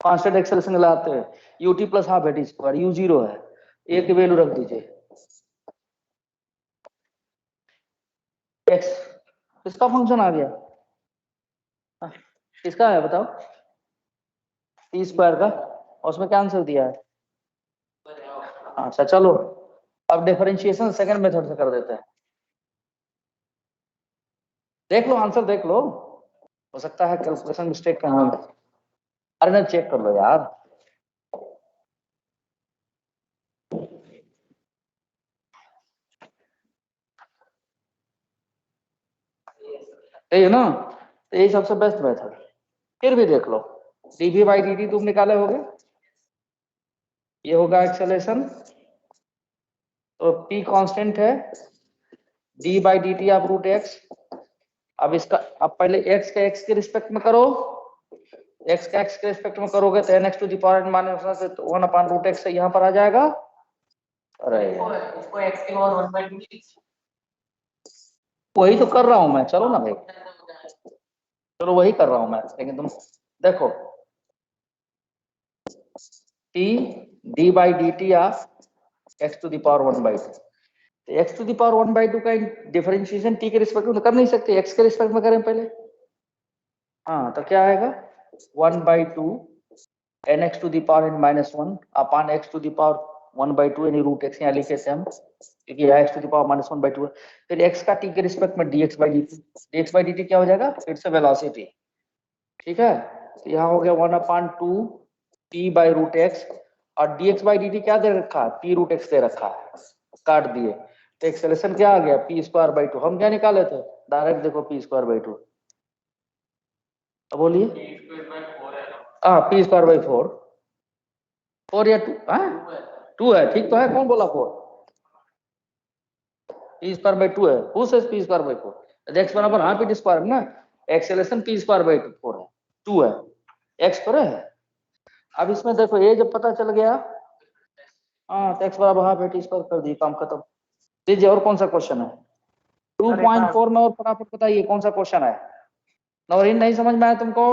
कांस्टेंट एक्सेलरेशन लाते हैं ut प्लस हाफ है t स्क्वायर, u 0 है, a की वैल्यू रख दीजिए। x किसका फंक्शन आ गया? किसका है बताओ? t स्क्वायर का, और उसमें क्या आंसर दिया है? अच्छा चलो, अब डिफरेंशिएशन सेकंड मेथड से कर देते हैं। देख लो आंसर, देख लो, हो सकता है कैलकुलेशन मिस्टेक कहाँ है। अरे ना चेक कर लो यार, ये ना, तो यही सबसे बेस्ट मेथड। फिर भी देख लो, dv बाई dt तुम निकाले होगे, ये होगा एक्सेलरेशन, तो p कांस्टेंट है, d बाई dt आप रूट x। अब इसका, अब पहले x का x के रिस्पेक्ट में करो, x का x के रिस्पेक्ट में करोगे तो nx to the power minus 1 upon root x यहाँ पर आ जाएगा। अरे इसको x के पावर 1/2 वही तो कर रहा हूं मैं, चलो ना भाई, चलो वही कर रहा हूं मैं, लेकिन तुम देखो t d by d t of x to the power 1/2, तो x टू द पावर 1/2 का डिफरेंशिएशन t के रिस्पेक्ट में कर नहीं सकते, x के रिस्पेक्ट में करें पहले। हाँ तो क्या आएगा 1/2 nx to the power n-1 upon x to the power 1/2 यानी रूट x यहाँ लिखे थे हम, क्योंकि यहाँ x टू द पावर -1/2 है। फिर x का t के रिस्पेक्ट में dx by dt, dx by dt क्या हो जाएगा? फिर से वेलोसिटी, ठीक है, तो यहाँ हो गया 1/2 p बाई रूट x, और dx बाई dt क्या दे रखा है? p रूट x दे रखा है, काट दिए, तो एक्सेलरेशन क्या आ गया? p square by 2। हम क्या निकाले थे? डायरेक्ट देखो p स्क्वायर बाई 2, अब बोलिए। हाँ p स्क्वायर बाई 4, 4 या 2, हाँ 2 है, ठीक तो है, कौन बोला 4? p स्क्वायर बाई 2 है, who says p square by 4? x बराबर हाफ p स्क्वायर है ना, एक्सेलरेशन p स्क्वायर बाई 4 है, 2 है, x पर है। अब इसमें देखो ये जब पता चल गया, हाँ तो x बराबर हाफ t स्क्वायर कर दिए, काम खत्म। दीजिए और कौन सा क्वेश्चन है? 2.4 में और फटाफट बताइए कौन सा क्वेश्चन है? नवरीन नहीं समझ में आया तुमको?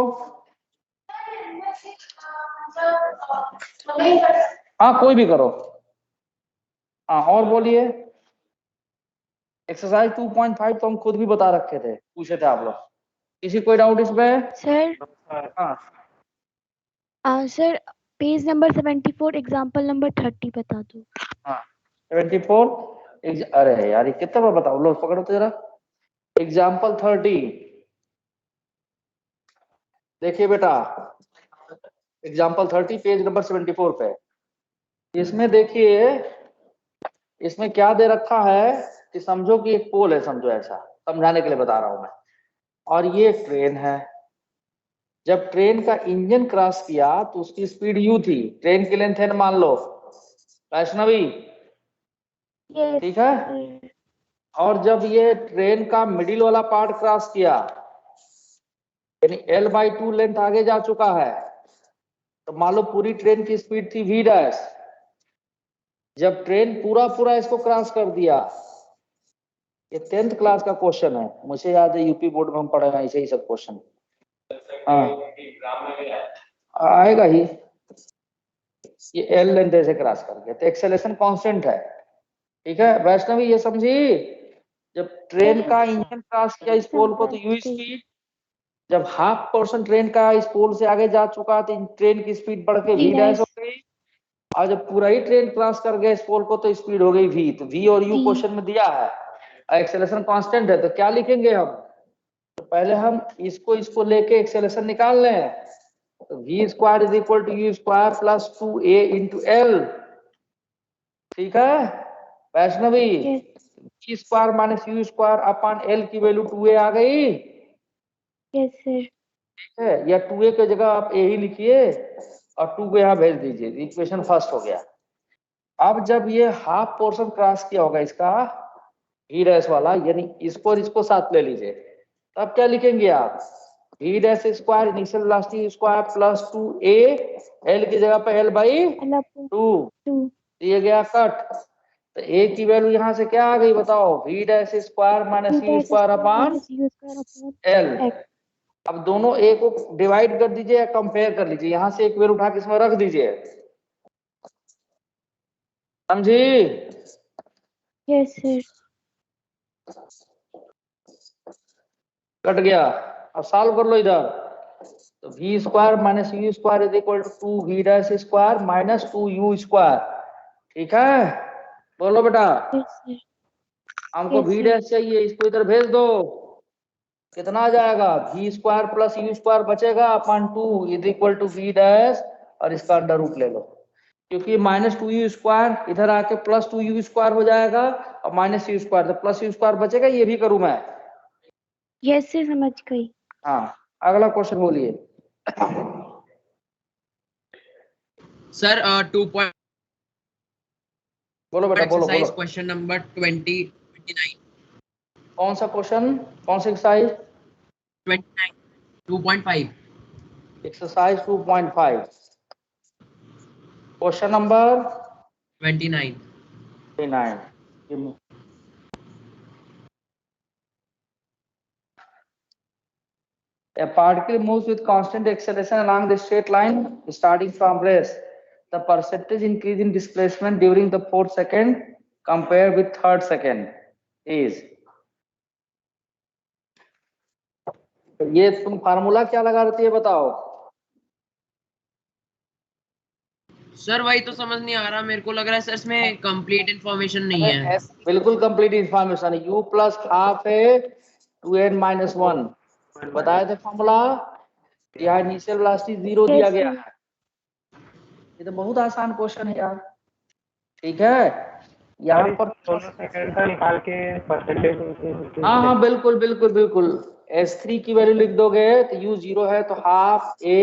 हाँ कोई भी करो, हाँ और बोलिए। एक्सरसाइज 2.5 तो हम खुद भी बता रखे थे, पूछे थे आप लोग, किसी कोई डाउट इसमें? सर हाँ sir page number 74 example number 30 बता दो। हाँ 74, अरे यार ये कितना बार बताओ, लो पकड़ो तो जरा। एग्जाम्पल 30, देखिए बेटा, एग्जाम्पल 30 पेज नंबर 74 पे, इसमें देखिए, इसमें क्या दे रखा है कि समझो कि एक पोल है, समझो ऐसा, समझाने के लिए बता रहा हूं मैं, और ये ट्रेन है। जब ट्रेन का इंजन क्रॉस किया तो उसकी स्पीड u थी, ट्रेन की लेंथ है मान लो वैष्णवी, ठीक है, और जब ये ट्रेन का मिडिल वाला पार्ट क्रॉस किया यानी l/2 लेंथ आगे जा चुका है, तो मान लो पूरी ट्रेन की स्पीड थी v'। जब ट्रेन पूरा इसको क्रॉस कर दिया, ये 10th क्लास का क्वेश्चन है, मुझे याद है यूपी बोर्ड में हम पढ़े हैं ऐसे ही सब क्वेश्चन। हाँ आएगा ही, ये एल लेंथ ऐसे क्रॉस कर गया तो एक्सेलरेशन कांस्टेंट है, ठीक है वैष्णवी ये समझी। जब ट्रेन का इंजन क्रॉस किया इस पोल को तो u स्पीड, जब हाफ पोर्शन ट्रेन का इस पोल से आगे जा चुका तो ट्रेन की स्पीड बढ़ के v' हो गई, और जब पूरा ही ट्रेन क्रॉस कर गया इस पोल को तो स्पीड हो गई v, तो v और u क्वेश्चन में दिया है, एक्सेलरेशन कांस्टेंट है, तो क्या लिखेंगे हम? तो पहले हम इसको लेके एक्सेलरेशन निकाल लें, तो v square is equal to u square plus 2a into l, ठीक है Vaishnavi, v square minus u square upon l की वैल्यू 2a आ गई, यस सर, ठीक है, या 2a की जगह आप a ही लिखिए और 2 को यहाँ भेज दीजिए, इक्वेशन फर्स्ट हो गया। अब जब ये हाफ पोर्शन क्रॉस किया होगा इसका v डैश वाला, यानी इसको और इसको साथ ले लीजिए, तब क्या लिखेंगे आप, v dash square initial velocity square plus 2a, l की जगह पे l बाई 2 दिया गया कट। तो a की वैल्यू यहाँ से क्या आ गई बताओ, v dash square minus u square upon l। अब दोनों a को डिवाइड कर दीजिए या कंपेयर कर लीजिए, यहाँ से एक वैल्यू उठा के इसमें रख दीजिए, समझी? Yes sir. कट गया। अब सॉल्व कर लो इधर, तो v square minus u square is equal to 2v dash square minus 2u square. ठीक है, बोलो बेटा। हमको v डैश चाहिए, इसको इधर भेज दो। कितना आ जाएगा, v square plus u square बचेगा upon 2 is equal to v dash, और इसका अंडर रूट ले लो, क्योंकि माइनस 2u स्क्वायर इधर आके प्लस 2u स्क्वायर हो जाएगा, और माइनस u स्क्वायर तो प्लस u स्क्वायर बचेगा, ये भी करूं मैं? यस सर, समझ गई। हाँ, अगला क्वेश्चन बोलिए। सर 2 पॉइंट बोलो बेटा, बोलो एक्सरसाइज बोलो। Question number 29। कौन सा क्वेश्चन, कौन सा exercise? 29 2.5। Exercise 2.5 question number 29। 29। A particle moves with constant acceleration along the straight line starting from rest. The percentage increase in displacement during the 4th second compared with 3rd second is. ये तुम formula क्या लगा रही है बताओ? Sir वही तो समझ नहीं आ रहा, मेरे को लग रहा है सर इसमें कंप्लीट इंफॉर्मेशन नहीं है। बिल्कुल कंप्लीट इंफॉर्मेशन है। u प्लस हाफ है 2n माइनस 1 बताए थे फॉर्मूला, यहाँ इनिशियल वेलोसिटी 0 दिया गया है। ये तो बहुत आसान क्वेश्चन है यार। ठीक है, यहाँ पर 16 सेकंड का निकाल के परसेंटेज। हाँ बिल्कुल बिल्कुल बिल्कुल। S3 की वैल्यू लिख दोगे तो u 0 है तो हाफ a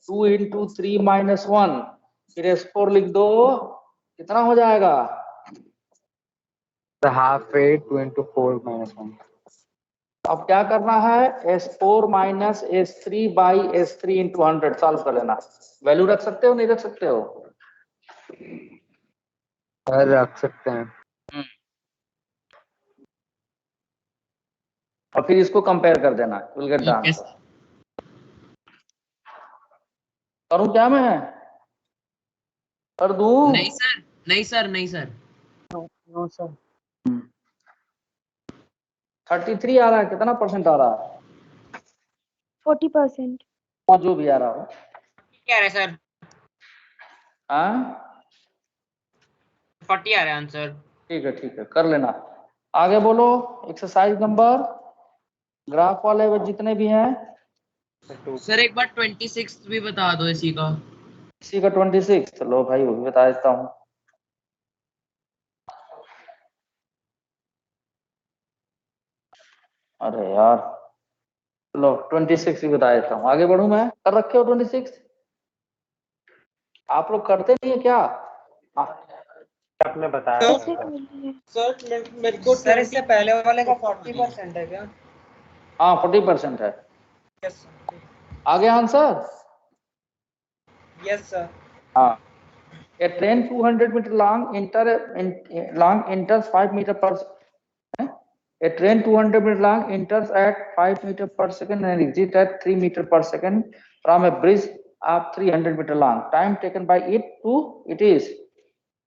2 इंटू 3 माइनस 1, फिर S4 लिख दो, कितना हो जाएगा? हाफ ए 2 into 4 minus 1। अब क्या करना है, S4 minus S3 by S3 into 100 solve कर लेना। वैल्यू रख सकते हो नहीं रख सकते हो? रख सकते हैं। और फिर इसको कंपेयर कर देना, विल गेट द आंसर। करूं क्या मैं, कर दूं? नहीं सर, नहीं सर, नहीं सर। No sir. 33 आ रहा है, कितना परसेंट आ रहा है? 40%। और जो भी आ रहा हो। क्या है सर? हाँ 40 आ रहा है आंसर। ठीक है कर लेना। आगे बोलो, एक्सरसाइज नंबर, ग्राफ वाले वो जितने भी हैं। सर एक बार 26 भी बता दो इसी का। इसी का 26, चलो भाई वो भी बता देता हूँ। अरे यार, लो 26 भी बता देता हूँ। आगे बढ़ू मैं, कर रखे हो 26? आप लोग करते नहीं है क्या? आपने बताया सर मेरे को सर इससे पहले वाले का 40% है क्या? हाँ 40% है। यस आगे आंसर। Yes sir. हाँ, a train 200 meter long enters 5 meter per a train 200 meter long enters at 5 meter per second and exits at 3 meter per second from a bridge of 300 meter long. Time taken by it to it is,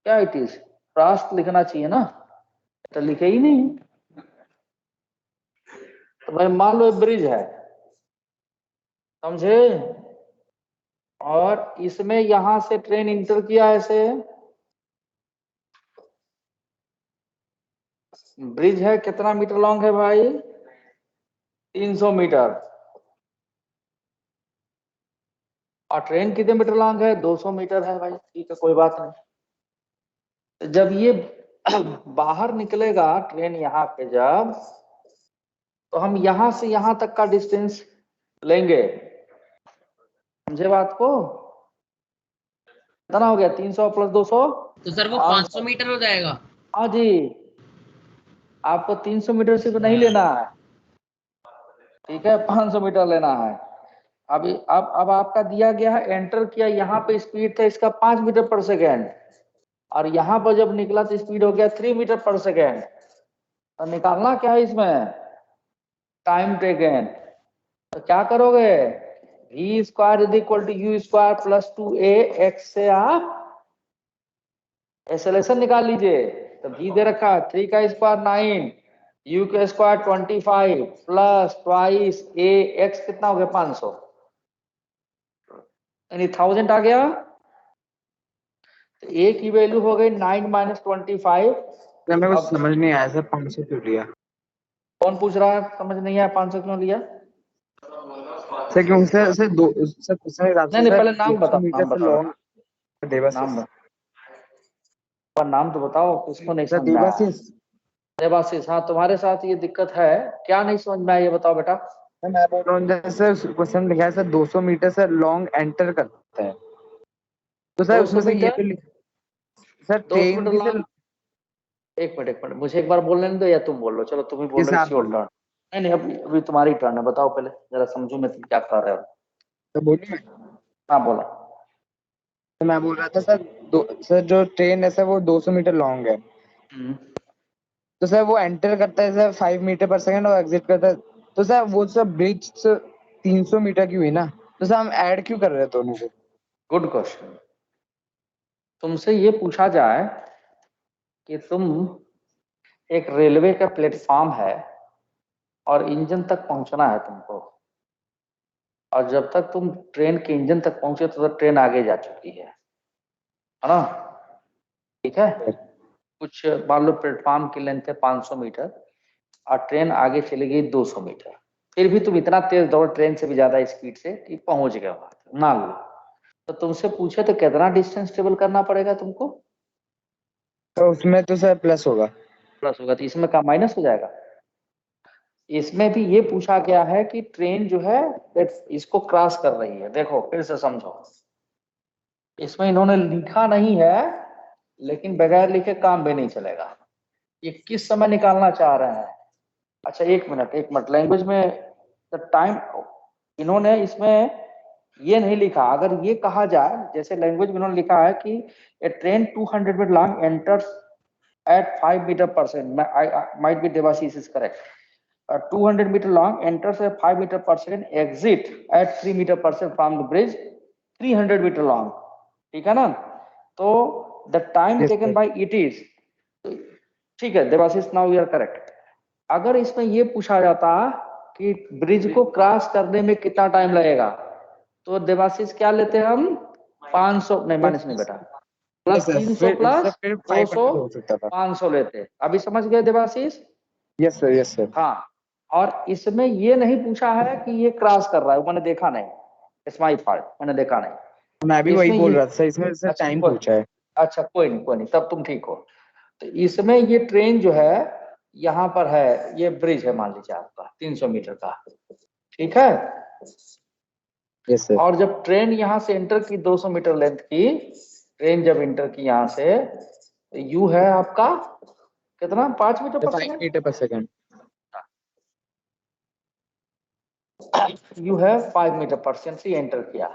क्या it is? Fast लिखना चाहिए ना, तो लिखे ही नहीं। तो भाई मान लो ब्रिज है, समझे, और इसमें यहां से ट्रेन इंटर किया ऐसे, ब्रिज है कितना मीटर लॉन्ग है भाई? 300 मीटर। और ट्रेन कितने मीटर लॉन्ग है? 200 मीटर है भाई। ठीक है, कोई बात नहीं। जब ये बाहर निकलेगा ट्रेन यहाँ पे जब, तो हम यहां से यहां तक का डिस्टेंस लेंगे, समझे बात को? कितना हो गया 300 प्लस 200? तो सर वो 500 मीटर हो जाएगा। हाँ जी, आपको 300 मीटर सिर्फ नहीं लेना है, ठीक है, 500 मीटर लेना है। अभी अब आपका दिया गया है, एंटर किया, यहाँ पे स्पीड था इसका 5 मीटर पर सेकेंड, और यहाँ पर जब निकला तो स्पीड हो गया 3 मीटर पर सेकेंड। तो निकालना क्या है इसमें, टाइम टेकन। तो क्या करोगे, v square is equal to u square plus 2a x से आप एक्सेलरेशन निकाल लीजिए। तो v दे रखा है 3 का स्क्वायर 9, u का square 25 plus twice a x कितना हो गया 500, यानी 1000 आ गया। तो a की वैल्यू हो गई 9 माइनस 25। मेरे को समझ नहीं आया सर 500 क्यों लिया। कौन पूछ रहा है समझ नहीं आया 500 क्यों लिया? सर क्यों सर दो सर नहीं पहले नाम बताओ, मीटर से लॉन्ग नाम तो बताओ, किसको नहीं सर समझ में आया? देवाशीष। देवाशीष, हाँ तुम्हारे साथ ये दिक्कत है, क्या नहीं समझ में आया ये बताओ बेटा। मैं बोल रहा हूँ जैसे क्वेश्चन लिखा है सर 200 मीटर से लॉन्ग एंटर करते हैं, तो सर उसमें से ये तो सर 200 ट्रेन मीटर भी लॉन्ग। एक मिनट मुझे एक बार बोलने दो, या तुम बोल लो, चलो तुम ही बोल रहे हो, टर्न। नहीं अभी तुम्हारी टर्न है, बताओ पहले जरा समझू मैं तुम क्या कर रहे हो। तो बोलिए। हाँ बोला। तो मैं बोल रहा था सर जो ट्रेन है सर वो 200 मीटर लॉन्ग है, तो सर वो एंटर करता है सर 5 मीटर पर सेकंड और एग्जिट करता है, तो सर वो सर ब्रिज 300 मीटर की हुई ना, तो सर हम ऐड क्यों कर रहे थे दोनों को? Good question. तुमसे ये पूछा जाए कि तुम एक रेलवे का प्लेटफॉर्म है और इंजन तक पहुंचना है तुमको, और जब तक तुम ट्रेन के इंजन तक पहुंचे तो ट्रेन आगे जा चुकी है ना, ठीक है। कुछ मान लो प्लेटफॉर्म की लेंथ है 500 मीटर और ट्रेन आगे चली गई 200 मीटर, फिर भी तुम इतना तेज दौड़, ट्रेन से भी ज्यादा स्पीड से कि पहुंच गए वहां तक, मान लो। तो तुमसे पूछे तो कितना डिस्टेंस ट्रेवल करना पड़ेगा तुमको? तो उसमें तो सर प्लस होगा। प्लस होगा, तो इसमें का माइनस हो जाएगा। इसमें भी ये पूछा गया है कि ट्रेन जो है इसको क्रॉस कर रही है, देखो फिर से समझो, इसमें इन्होंने लिखा नहीं है, लेकिन बगैर लिखे काम भी नहीं चलेगा। ये किस समय निकालना चाह रहे हैं? अच्छा एक मिनट, लैंग्वेज में टाइम इन्होंने इसमें ये नहीं लिखा। अगर ये कहा जाए, जैसे लैंग्वेज में इन्होंने लिखा है कि a train 200 metre long enters at 5 meter per second, might be Devashish is correct. 200 meter long enters at 5 meter per second, exit at 3 meter per second from the bridge 300 meter long, ठीक है ना। तो the time taken by it is, ठीक है Devashish, now you are correct. अगर इसमें ये पूछा जाता कि ब्रिज को क्रॉस करने में कितना टाइम लगेगा, तो देवाशीष क्या लेते हैं हम 500, नहीं माइनस नहीं बेटा, प्लस 300 प्लस 200 500 लेते। अभी समझ गए देवाशीष? Yes sir. हाँ, और इसमें ये नहीं पूछा है कि ये क्रॉस कर रहा है, मैंने देखा नहीं, इट्स माय फॉल्ट, मैंने देखा नहीं। मैं भी वही बोल रहा था, इसमें सर टाइम पूछा है। अच्छा कोई नहीं, तब तुम ठीक हो। तो इसमें ये ट्रेन जो है यहाँ पर है, ये ब्रिज है मान लीजिए आपका 300 मीटर का, ठीक है। Yes sir. और जब ट्रेन यहाँ से एंटर की 200 मीटर लेंथ की ट्रेन जब इंटर की यहाँ से, तो यू है आपका कितना 5 मीटर पर 5 मीटर पर सेकंड, यू है 5 मीटर पर सेकंड से एंटर किया।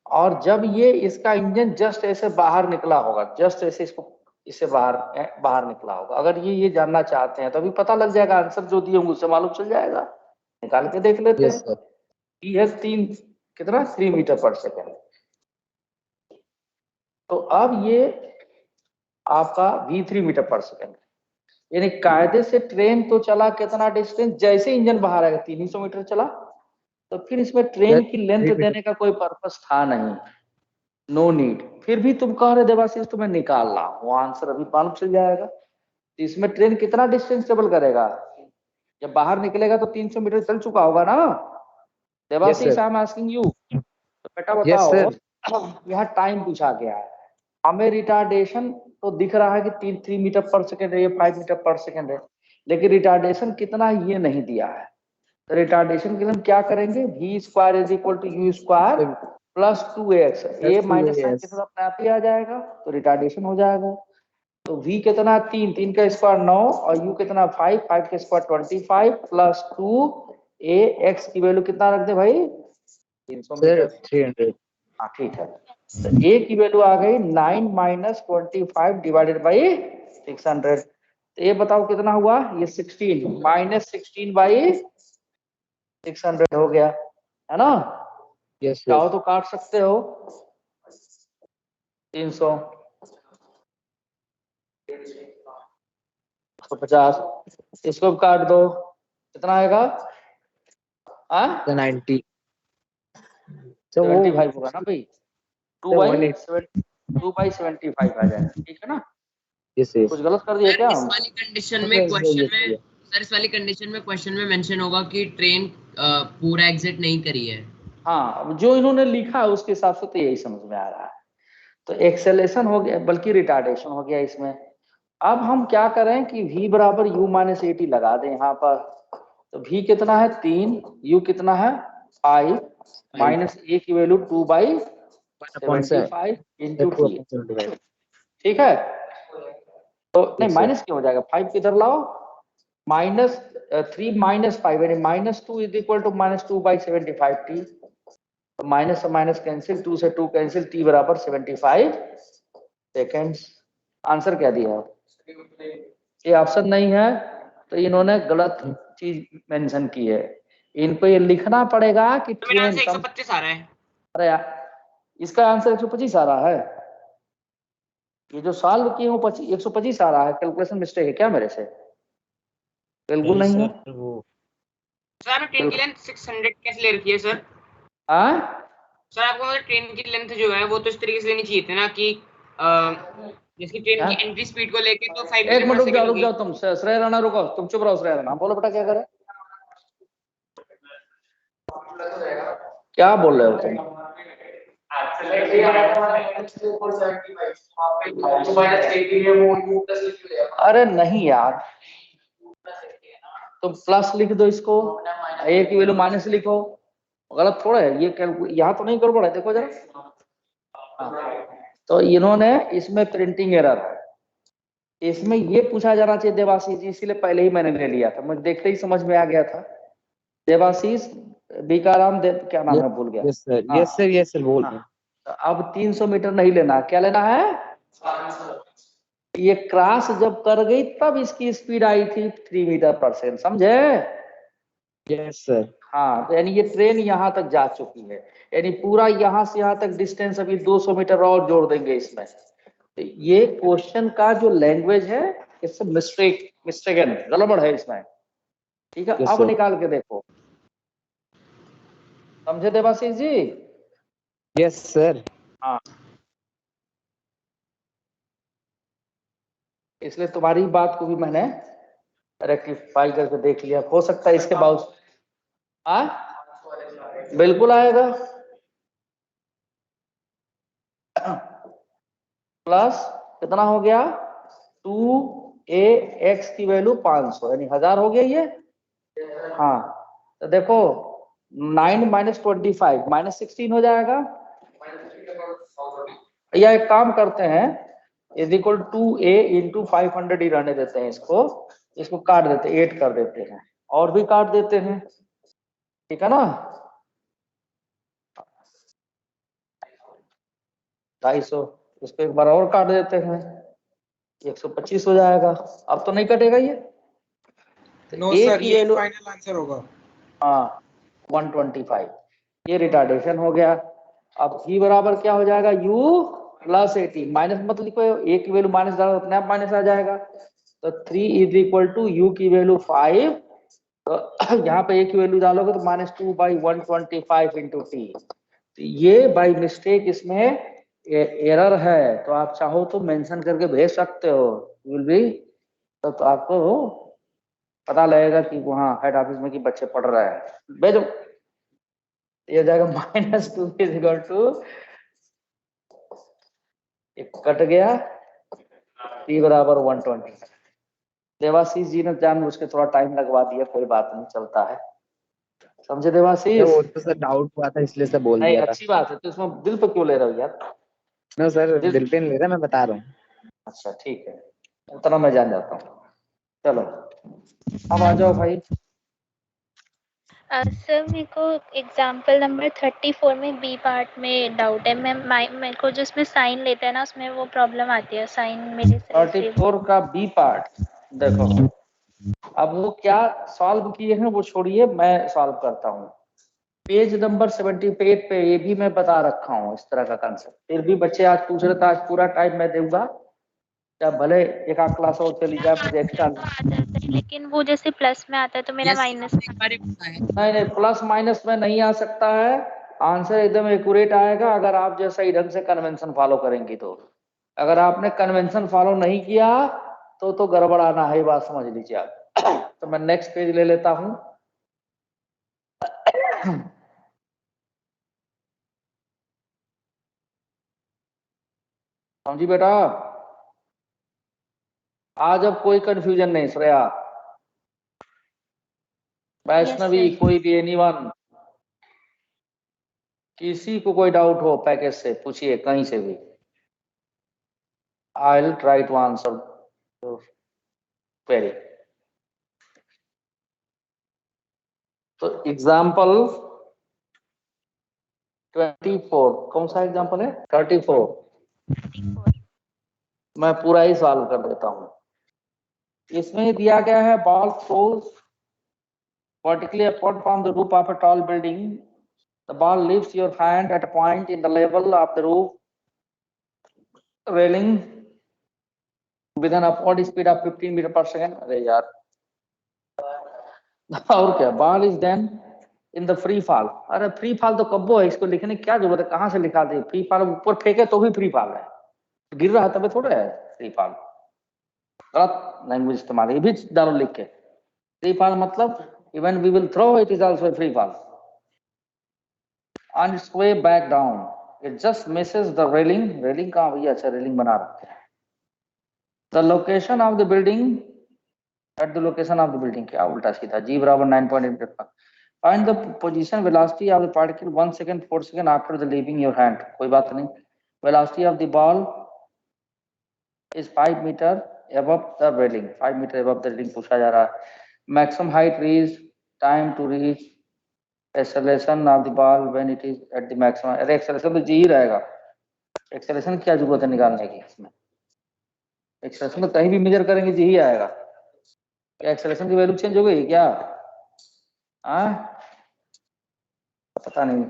और जब ये इसका इंजन जस्ट ऐसे बाहर निकला होगा, जस्ट ऐसे इससे बाहर निकला होगा, अगर ये जानना चाहते हैं तो अभी पता लग जाएगा, आंसर जो दिए होंगे उससे मालूम चल जाएगा, निकाल के देख लेते हैं। ये है 3 मीटर पर सेकंड। तो अब ये आपका v3 मीटर पर सेकंड, यानी कायदे से ट्रेन तो चला कितना डिस्टेंस, जैसे इंजन बाहर आएगा 300 मीटर चला, तो फिर इसमें ट्रेन की लेंथ देने का कोई पर्पस था नहीं, नो नीड। फिर भी तुम कह रहे देवाशीष तुम्हें निकालना, वो आंसर अभी मालूम चल जाएगा। तो इसमें ट्रेन कितना डिस्टेंस ट्रेवल करेगा, जब बाहर निकलेगा तो 300 मीटर चल चुका होगा ना Devashish. I am asking you, तो बेटा बताओ, यहाँ टाइम पूछा गया है, हमें रिटार्डेशन तो दिख रहा है कि 3 मीटर पर सेकेंड है, ये 5 मीटर पर सेकेंड है, लेकिन रिटार्डेशन कितना ये नहीं दिया है। तो रिटार्डेशन के लिए हम क्या करेंगे, v square is equal to u square plus 2x, a minus sine के yes. साथ अपने आप ही आ जाएगा, तो रिटार्डेशन हो जाएगा। तो v कितना 3, 3 का स्क्वायर 9 और u कितना 5, 5 का स्क्वायर 25 प्लस 2 a x की वैल्यू कितना रख दे भाई 300 सर मीटर। 300। हाँ ठीक है, तो a की वैल्यू आ गई 9 माइनस 25 डिवाइडेड बाई 600। तो ये बताओ कितना हुआ, ये 16 माइनस 16 बाई 600 हो गया, है ना। Yes sir. चाहो तो काट सकते हो 300 150, इसको भी काट दो, कितना आएगा 90। तो वो 75 होगा ना भाई, 2 बाई 75 आ जाएगा, ठीक है ना। Yes yes. कुछ गलत कर दिया क्या इस हम? वाली कंडीशन में क्वेश्चन में सर, इस वाली कंडीशन में क्वेश्चन में मेंशन होगा कि ट्रेन पूरा एग्जिट नहीं करी है। हाँ, अब जो इन्होंने लिखा है उसके हिसाब से तो यही समझ में आ रहा है। तो एक्सेलेशन हो गया, बल्कि रिटार्डेशन हो गया इसमें। अब हम क्या करें कि v बराबर u माइनस 80 लगा दें यहाँ पर। तो v कितना है 3, u कितना है 5, माइनस a की वैल्यू 2 बाई 75 इंटू t, ठीक है। तो नहीं माइनस क्यों हो जाएगा, 5 किधर लाओ, माइनस 3 माइनस 5 यानी minus 2 is equal to minus 2 by 75 t। तो माइनस से माइनस कैंसिल, 2 से 2 कैंसिल, t बराबर 75 सेकेंड्स। आंसर क्या दिया है, ये ऑप्शन नहीं है, तो इन्होंने गलत चीज मेंशन की है। इनको ये लिखना पड़ेगा कि तो मेरा ट्रेन आंसर 125 आ रहा है। अरे यार, इसका आंसर 125 आ रहा है, ये जो सॉल्व किए वो 125 आ रहा है। कैलकुलेशन मिस्टेक है क्या मेरे से? बिल्कुल नहीं है। सर आपने ट्रेन की लेंथ 600 कैसे ले रखी है सर? सर आपको मतलब ट्रेन की लेंथ जो है वो तो इस तरीके से लेनी चाहिए थी ना कि जिसकी ट्रेन की एंट्री स्पीड को लेके तो 5 एक मिनट मीटर रुक जाओ तुम, श्रेय राणा रुको, तुम चुप रहो। श्रेय राणा बोलो बेटा, क्या करे, क्या बोल रहे हो तुम? अरे नहीं यार, तुम प्लस लिख दो इसको, ए की वैल्यू माइनस लिखो, गलत थोड़ा है ये, यहाँ तो नहीं गड़बड़ है, देखो जरा। तो इन्होंने इसमें प्रिंटिंग एरर है, इसमें ये पूछा जाना चाहिए देवाशीष जी, इसीलिए पहले ही मैंने ले लिया था, मुझे देखते ही समझ में आ गया था। देवाशीष बीकाराम देव, क्या नाम है भूल गया। Yes sir yes sir yes sir बोल रहे हैं। तो अब 300 मीटर नहीं लेना, क्या लेना है, ये क्रॉस जब कर गई तब इसकी स्पीड आई थी 3 मीटर पर सेकेंड, समझे? Yes sir. हाँ, तो यानी ये ट्रेन यहाँ तक जा चुकी है, यानी पूरा यहाँ से यहाँ तक डिस्टेंस अभी 200 मीटर और जोड़ देंगे इसमें। तो ये क्वेश्चन का जो लैंग्वेज है इससे मिस्टेकन गड़बड़ है इसमें, ठीक है। Yes, अब sir. निकाल के देखो, समझे देवाशीष जी? Yes sir. हाँ, इसलिए तुम्हारी बात को भी मैंने रेक्टिफाई करके देख लिया, हो सकता है इसके बावजूद बिल्कुल आएगा। प्लस कितना हो गया 2ax की वैल्यू 500 यानी 1000 हो गया ये। हाँ, तो देखो 9 माइनस 25 माइनस 16 हो जाएगा, या एक काम करते हैं, इज इक्वल 2a इंटू 500 ही रहने देते हैं इसको काट देते हैं, 8 कर देते हैं और भी काट देते हैं, ठीक है ना। 250, इसको एक बार और काट देते हैं, 125 हो जाएगा। अब तो नहीं कटेगा ये, तो नो a सर, की ये वैल्यू फाइनल आंसर होगा। हाँ 125, ये रिटार्डेशन हो गया। अब v बराबर क्या हो जाएगा, u प्लस 80, माइनस मत लिखो, a की वैल्यू माइनस डालो अपने आप माइनस आ जाएगा। तो 3 इज इक्वल टू u की वैल्यू 5, तो यहाँ पे a की वैल्यू डालोगे तो माइनस 2 बाई 125 इंटू टी। ये बाई मिस्टेक इसमें एरर है, तो आप चाहो तो मेंशन करके भेज सकते हो, विल बी, तो आपको पता लगेगा कि वहाँ हेड ऑफिस में कि बच्चे पढ़ रहे हैं, भेजो। ये जाएगा minus 2 is equal to, cut गया, t बराबर 120। देवाशीष जी ने जानबूझ के थोड़ा टाइम लगवा दिया, कोई बात नहीं, चलता है। समझे देवाशीष? वो तो सर डाउट हुआ था इसलिए सर बोल नहीं, दिया था। अच्छी बात है, तो इसमें दिल पे क्यों ले रहे हो यार? नो सर, दिल दिल पे नहीं ले रहा, मैं बता रहा हूँ। अच्छा ठीक है, उतना मैं जान जाता हूँ। चलो अब आ जाओ भाई। सर मेरे को एग्जाम्पल नंबर 34 में बी पार्ट में डाउट है। मेरे को जो उसमें साइन लेते हैं ना, उसमें वो प्रॉब्लम आती है। साइन मेरे से 34 का बी पार्ट देखो, अब वो क्या सॉल्व किए हैं वो छोड़िए, मैं सॉल्व करता हूँ। पेज नंबर 78 पे ये भी मैं बता रखा हूँ इस तरह का कंसेप्ट। फिर भी बच्चे आज पूछ रहे थे, आज पूरा टाइम मैं दूंगा, क्या भले एक आध क्लास और चली जाए, मुझे एक्स्ट्रा। आ जाता है, लेकिन वो जैसे प्लस में आता है तो मेरा माइनस में। नहीं नहीं, प्लस माइनस में नहीं आ सकता है, आंसर एकदम एक्यूरेट आएगा अगर आप जो सही ढंग से कन्वेंशन फॉलो करेंगी। तो अगर आपने कन्वेंशन फॉलो नहीं किया तो गड़बड़ाना है, बात समझ लीजिए आप। तो मैं नेक्स्ट पेज ले लेता हूं। समझी बेटा? आज अब कोई कंफ्यूजन नहीं श्रेया, वैष्णवी, कोई भी एनीवन, किसी को कोई डाउट हो पैकेज से पूछिए कहीं से भी। I will try to answer query. तो एग्जाम्पल 24 कौन सा एग्जाम्पल है? 34 मैं पूरा ही सॉल्व कर देता हूं। इसमें दिया गया है ball throws vertically upward from the roof of a tall building. The ball leaves your hand at a point in the level of the roof railing with an upward speed of 15 metre पर second. अरे यार, और क्या, ball is then in the free fall. अरे free fall तो कब्बो है, इसको लिखने की क्या जरूरत है? कहाँ से लिखा दे? फ्री फॉल ऊपर फेंके तो भी फ्री फॉल है, गिर रहा है तभी थोड़ा है फ्री फॉल। गलत लैंग्वेज इस्तेमाल, ये भी डालो लिख के। फ्री फॉल मतलब even we will throw it is also free fall. On its way back down it just misses the railing. Railing कहाँ भैया? अच्छा रेलिंग बना रखे हैं। The location of the building at the location of the building, क्या उल्टा सीधा, g बराबर 9.8। find the position velocity of the particle 1 second 4 second after the leaving your hand। कोई बात नहीं। velocity of the ball is 5 meter above the railing। 5 meter above the railing पूछा जा रहा है। maximum height reached, time to reach, acceleration of the ball when it is at the maximum। अरे acceleration तो g ही रहेगा, acceleration क्या जरूरत है निकालने की? इसमें acceleration तो कहीं भी मेजर करेंगे g ही आएगा। क्या एक्सेलरेशन की वैल्यू चेंज हो गई क्या? पता नहीं।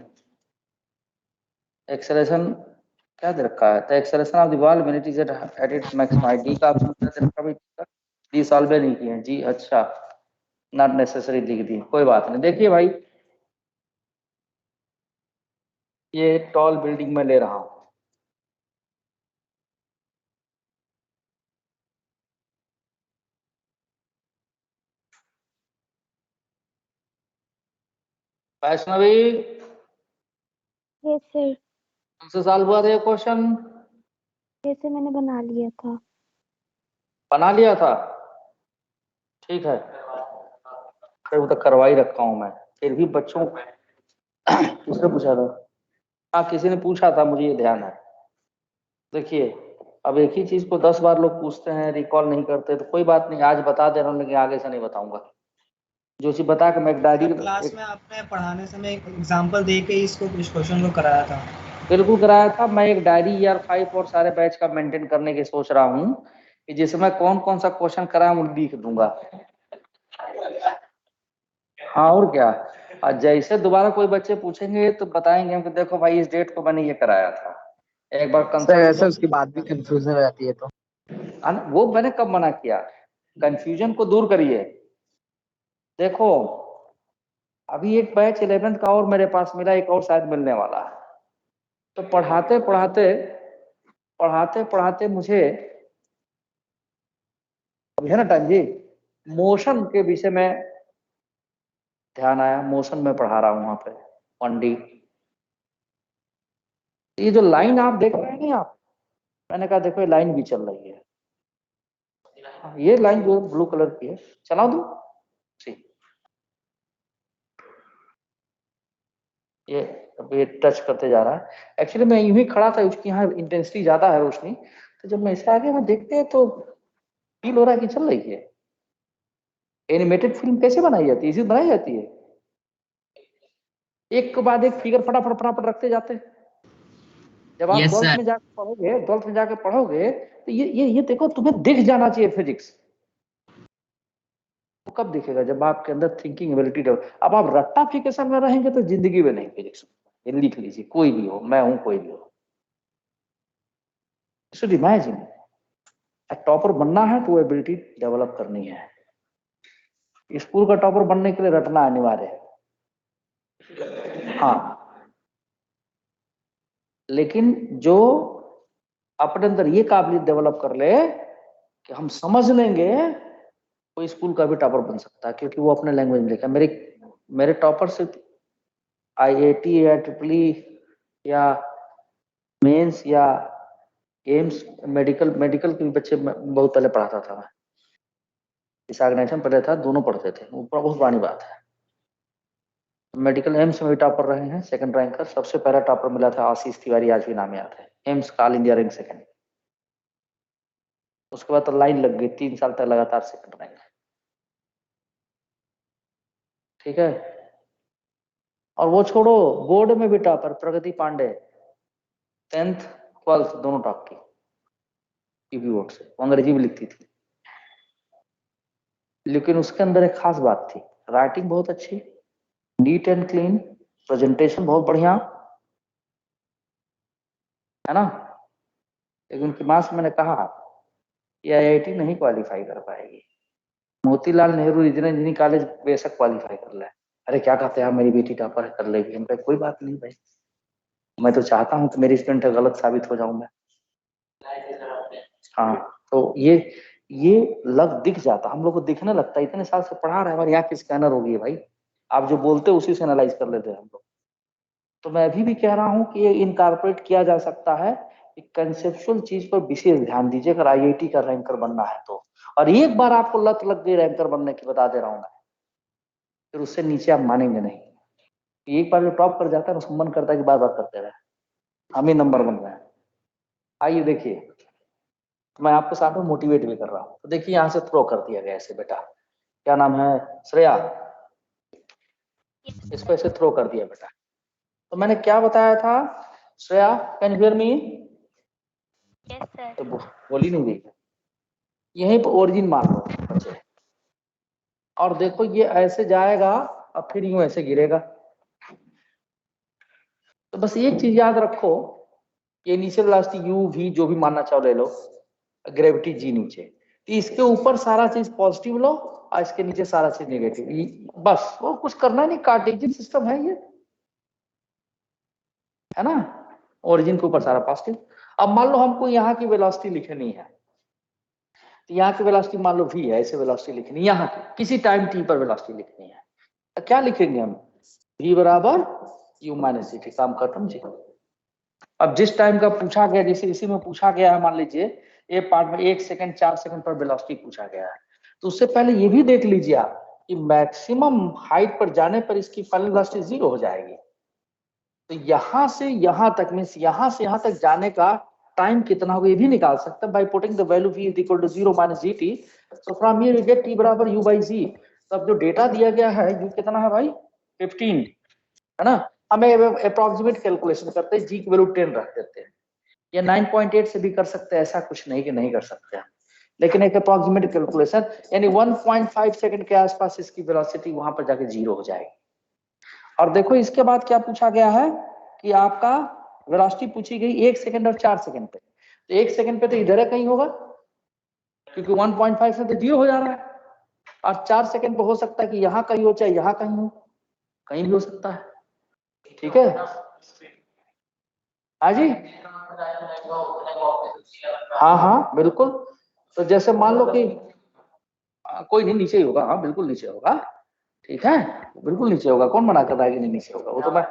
एक्सेलरेशन क्या दे रखा है? तो acceleration of the ball when it is at its maximum height, D का ऑप्शन क्या दे रखा है? डी सॉल्व नहीं किए जी, अच्छा नॉट नेसेसरी लिख दी, कोई बात नहीं। देखिए भाई, ये टॉल बिल्डिंग में ले रहा हूं, वैष्णवी यस सर। हमसे सॉल्व हुआ था ये क्वेश्चन? जैसे मैंने बना लिया था। बना लिया था, ठीक है, फिर वो तो करवा ही रखा हूं मैं। फिर भी बच्चों किसने पूछा था? हाँ किसी ने पूछा था, मुझे ये ध्यान है। देखिए अब एक ही चीज को 10 बार लोग पूछते हैं, रिकॉल नहीं करते, तो कोई बात नहीं, आज बता दे रहा हूँ, लेकिन आगे से नहीं बताऊंगा। जो चीज बता के मैं एक डायरी क्लास में आपने पढ़ाने समय एक एग्जांपल दे के इसको इस क्वेश्चन को कराया था। बिल्कुल कराया था। मैं एक डायरी ईयर 5 और सारे बैच का मेंटेन करने की सोच रहा हूँ कि जिसमें कौन कौन सा क्वेश्चन कराया वो लिख दूंगा। हाँ और क्या, और जैसे दोबारा कोई बच्चे पूछेंगे तो बताएंगे हम कि देखो भाई इस डेट को मैंने ये कराया था। एक बार सर उसके बाद भी कंफ्यूजन हो जाती है तो वो मैंने कब मना किया? कंफ्यूजन को दूर करिए। देखो अभी एक बैच 11th का और मेरे पास मिला, एक और शायद मिलने वाला है। तो पढ़ाते पढ़ाते मुझे अभी है ना टाइम जी, मोशन के विषय में ध्यान आया। मोशन में पढ़ा रहा हूं वहां पे 1D। ये जो लाइन आप देख रहे हैं आप, मैंने कहा देखो ये लाइन भी चल रही है, ये लाइन जो ब्लू कलर की है, चला दूं? ठीक, ये अब ये टच करते जा रहा है। एक्चुअली मैं यूं ही खड़ा था, उसकी यहाँ इंटेंसिटी ज्यादा है रोशनी, तो जब मैं इससे आगे मैं देखते हैं तो फील हो रहा है कि चल रही है। एनिमेटेड फिल्म कैसे बनाई जाती है, इसी बनाई जाती है, एक के बाद एक फिगर फटाफट फटाफट रखते जाते हैं। जब आप ट्वेल्थ में जाकर पढ़ोगे, ट्वेल्थ में जाकर पढ़ोगे तो ये देखो, तुम्हें दिख जाना चाहिए फिजिक्स। तो कब दिखेगा? जब आपके अंदर थिंकिंग एबिलिटी डेवलप। अब आप रट्टाफिकेशन में रहेंगे तो जिंदगी में नहीं फिजिक्स। ये लिख लीजिए, कोई भी हो, मैं हूं, कोई भी हो। शुड इमेजिन, टॉपर बनना है तो वो एबिलिटी डेवलप करनी है। स्कूल का टॉपर बनने के लिए रटना अनिवार्य है, हाँ, लेकिन जो अपने अंदर ये काबिलियत डेवलप कर ले कि हम समझ लेंगे, कोई स्कूल का भी टॉपर बन सकता है, क्योंकि वो अपने लैंग्वेज में लिखा। मेरे टॉपर सिर्फ IIT या ट्रिपली या मेंस या एम्स मेडिकल के भी बच्चे बहुत पहले पढ़ाता था मैं। इस ऑर्गेनाइजेशन पहले था, दोनों पढ़ते थे, वो बहुत पुरानी बात है। मेडिकल एम्स में भी टॉपर रहे हैं, सेकंड रैंकर। सबसे पहला टॉपर मिला था आशीष तिवारी, आज भी नाम याद है, एम्स का ऑल इंडिया रैंक सेकंड। उसके बाद तो लाइन लग गई, 3 साल तक लगातार सेकंड रैंक। ठीक है, और वो छोड़ो, बोर्ड में भी टॉपर प्रगति पांडे, 10th 12th दोनों टॉप की यूपी बोर्ड से। वो अंग्रेजी में लिखती थी, लेकिन उसके अंदर एक खास बात थी, राइटिंग बहुत अच्छी, नीट एंड क्लीन, प्रेजेंटेशन बहुत बढ़िया, है ना। लेकिन उनकी माँ से मैंने कहा कि IIT नहीं क्वालिफाई कर पाएगी, Motilal Nehru regional engineering college बेशक क्वालिफाई कर ले। अरे क्या कहते हैं, मेरी बेटी टॉपर कर लेगी। हम कहे कोई बात नहीं भाई, मैं तो चाहता हूँ कि मेरी स्टूडेंट गलत साबित हो जाऊं मैं। हाँ, तो ये लग दिख जाता, हम लोग को दिखने लगता है। इतने साल से पढ़ा रहे हैं, हमारी आँख की स्कैनर हो गई है भाई। आप जो बोलते हो उसी से एनालाइज कर लेते हैं हम लोग। तो मैं अभी भी कह रहा हूँ कि ये इनकॉर्पोरेट किया जा सकता है। कंसेप्चुअल चीज पर विशेष ध्यान दीजिए अगर IIT का रैंकर बनना है तो। और एक बार आपको लत लग गई रैंकर बनने की, बता दे रहा हूँ मैं, फिर उससे नीचे आप मानेंगे नहीं। एक बार जो टॉप कर जाता है उसको मन करता है कि बार बार करते रहे, हम ही नंबर बन रहे हैं। आइए देखिए, मैं आपको साथ में मोटिवेट भी कर रहा हूँ। तो देखिए यहाँ से थ्रो कर दिया गया ऐसे, बेटा क्या नाम है, श्रेया, इसको ऐसे थ्रो कर दिया बेटा। तो मैंने क्या बताया था, Shreya can hear me? Yes sir. तो बोली नहीं रही, यहीं पर ओरिजिन मान लो बच्चे, और देखो ये ऐसे जाएगा और फिर यूं ऐसे गिरेगा। तो बस एक चीज याद रखो, ये इनिशियल वेलोसिटी u v जो भी मानना चाहो ले लो, ग्रेविटी g नीचे, तो इसके ऊपर सारा चीज पॉजिटिव लो और इसके नीचे सारा चीज नेगेटिव, बस वो कुछ करना नहीं, कार्टेशियन सिस्टम है ये, है ना। ओरिजिन के ऊपर सारा पॉजिटिव। अब मान लो हमको यहाँ की वेलोसिटी लिखनी है, तो यहाँ की वेलोसिटी मान लो v है, ऐसे वेलोसिटी लिखनी है, यहाँ की किसी टाइम t पर वेलोसिटी लिखनी है, तो क्या लिखेंगे हम, v बराबर u माइनस gt, काम खत्म जी। अब जिस टाइम का पूछा गया, जैसे इसी में पूछा गया है, मान लीजिए ए पार्ट में 1 सेकंड 4 सेकंड पर वेलोसिटी पूछा गया है, तो उससे पहले ये भी देख लीजिए आप कि मैक्सिमम हाइट पर जाने पर इसकी फाइनल वेलोसिटी 0 हो जाएगी। तो यहां से यहां तक, मींस यहां से यहां तक जाने का टाइम कितना होगा ये भी निकाल सकते हैं by putting the value v is equal to 0 minus gt। So from here we get t बराबर u बाई g। तो अब जो डेटा दिया गया है u कितना है भाई, 15, है ना। हमें अप्रोक्सीमेट कैलकुलेशन करते हैं, g की वैल्यू 10 रख देते हैं, या 9.8 से भी कर सकते हैं, ऐसा कुछ नहीं कि नहीं कर सकते हैं, लेकिन एक अप्रोक्सीमेट कैलकुलेशन, यानी 1.5 सेकंड के आसपास इसकी वेलोसिटी वहां पर जाके 0 हो जाएगी। और देखो इसके बाद क्या पूछा गया है कि आपका वेलोसिटी पूछी गई 1 सेकंड और 4 सेकंड पे, तो 1 सेकंड पे तो इधर है कहीं होगा, क्योंकि 1.5 से तो 0 हो जा रहा है, और 4 सेकंड पे हो सकता है कि यहाँ कहीं हो चाहे यहाँ कहीं हो, कहीं भी हो सकता है। ठीक है, हाँ जी, हाँ हाँ बिल्कुल। तो जैसे मान लो कि कोई नहीं, नीचे ही होगा, हाँ बिल्कुल नीचे होगा, ठीक है, बिल्कुल नीचे होगा, कौन मना कर रहा है कि नहीं नीचे होगा, वो तो मैं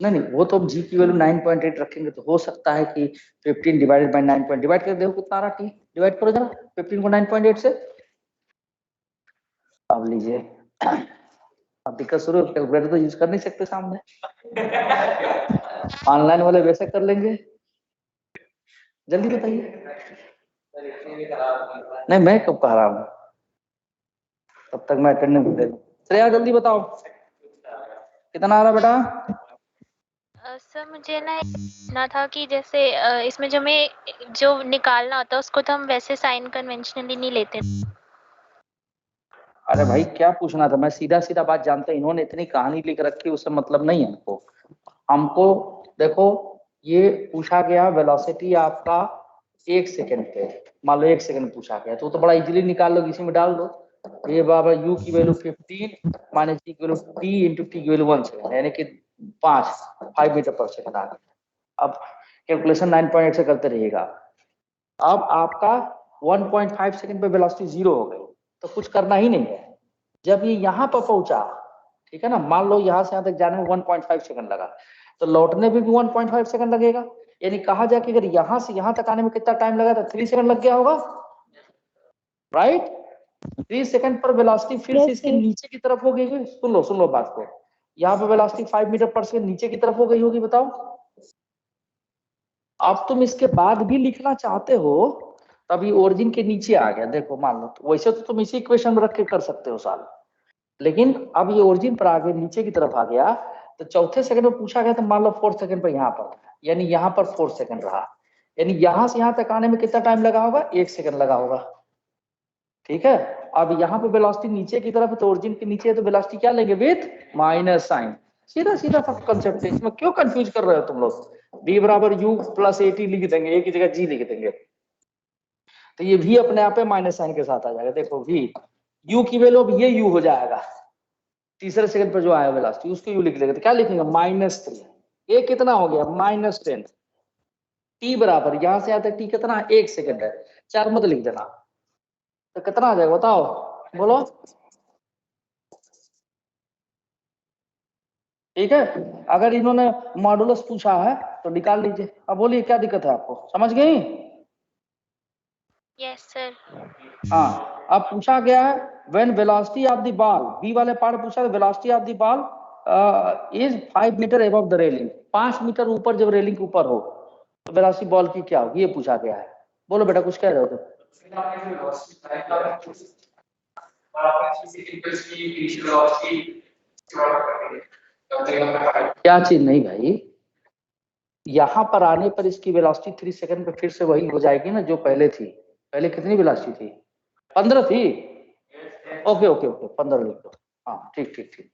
नहीं, वो तो जी की वैल्यू 9.8 रखेंगे तो हो सकता है कि 15 डिवाइडेड बाय 9 डिवाइड कर, देखो कितना आ रहा, टी डिवाइड करो जरा 15 को 9.8 से। अब लीजिए अब दिक्कत शुरू, कैलकुलेटर तो यूज कर नहीं सकते सामने, ऑनलाइन वाले वैसे कर लेंगे। जल्दी बताइए। नहीं मैं कब कह रहा हूँ, तब तक मैं अटेंडेंस दे दूं। श्रेया जल्दी बताओ कितना आ रहा बेटा? सर मुझे ना था कि जैसे इसमें जो निकालना होता है उसको तो हम वैसे साइन कन्वेंशनली नहीं लेते। अरे भाई क्या पूछना था, मैं सीधा सीधा बात जानता, इन्होंने इतनी कहानी लिख रखी उससे मतलब नहीं है हमको। हमको देखो ये पूछा गया वेलोसिटी आपका 1 सेकंड पे, मान लो 1 सेकंड पूछा गया तो बड़ा इजीली निकाल लो, इसी में डाल दो। ये बाबा u की वैल्यू 15 माइनस g की वैल्यू t इंटू t की वैल्यू 1 सेकंड, यानी कि 5 मीटर पर सेकंड आ गया। अब कैलकुलेशन 9.8 से करते रहिएगा। अब आपका 1.5 सेकंड पे वेलोसिटी 0 हो गई, तो कुछ करना ही नहीं है। जब ये यहाँ पर पहुंचा, ठीक है ना, मान लो यहाँ से यहाँ तक जाने में 1.5 सेकंड लगा, तो लौटने में भी 1.5 सेकंड लगेगा। यानी कहा जाए कि अगर यहाँ से यहाँ तक आने में कितना टाइम लगा, तो 3 सेकंड लग गया होगा, राइट। 3 सेकंड पर वेलोसिटी फिर से इसके नीचे की तरफ हो गई। सुन लो बात को, यहाँ पे वेलोसिटी 5 मीटर पर सेकंड नीचे की तरफ हो गई होगी, बताओ। अब तुम इसके बाद भी लिखना चाहते हो, तभी ओरिजिन के नीचे आ गया, देखो मान लो, तो वैसे तो तुम इसी इक्वेशन में रख के कर सकते हो साल, लेकिन अब ये ओरिजिन पर आगे नीचे की तरफ आ गया, तो चौथे सेकंड में पूछा गया, तो मान लो 4 सेकंड पर यहाँ पर, यानी यहाँ पर 4 सेकंड रहा, यानी यहाँ से यहाँ तक आने में कितना टाइम लगा होगा, 1 सेकंड लगा होगा, ठीक है। अब यहाँ पे वेलोसिटी नीचे की तरफ, तो ओरिजिन के नीचे है, तो वेलोसिटी क्या लेंगे, विथ माइनस साइन। सीधा सीधा सब कंसेप्ट है, इसमें क्यों कंफ्यूज कर रहे हो तुम लोग। v बराबर u प्लस at लिख देंगे, एक की जगह g लिख देंगे, तो ये v अपने आप में माइनस साइन के साथ आ जाएगा। देखो v u की वैल्यू अब ये u हो जाएगा, तीसरे सेकंड पर जो आया वेलोसिटी उसको u लिख देंगे, तो क्या लिखेंगे, -3। ये कितना हो गया, -10। t बराबर यहाँ से आता है t कितना, 1 सेकंड है, 4 मत लिख देना, तो कितना आ जाएगा बताओ, बोलो। ठीक है, अगर इन्होंने मॉडुलस पूछा है तो निकाल लीजिए। अब बोलिए क्या दिक्कत है आपको, समझ गई? Yes sir. हाँ, अब पूछा गया है when velocity of the ball, B वाले पार्ट पूछा है, velocity of the ball is 5 metre above the railing, 5 metre ऊपर जब रेलिंग के ऊपर हो तो वेलोसिटी बॉल की क्या होगी, ये पूछा गया है। बोलो बेटा कुछ कह रहे हो तो? क्या चीज नहीं भाई, यहाँ पर आने पर इसकी वेलोसिटी 3 सेकंड पे फिर से वही हो जाएगी ना जो पहले थी। पहले कितनी वेलोसिटी थी, 15 थी। ओके ओके ओके 15 लिख दो, हाँ ठीक ठीक ठीक।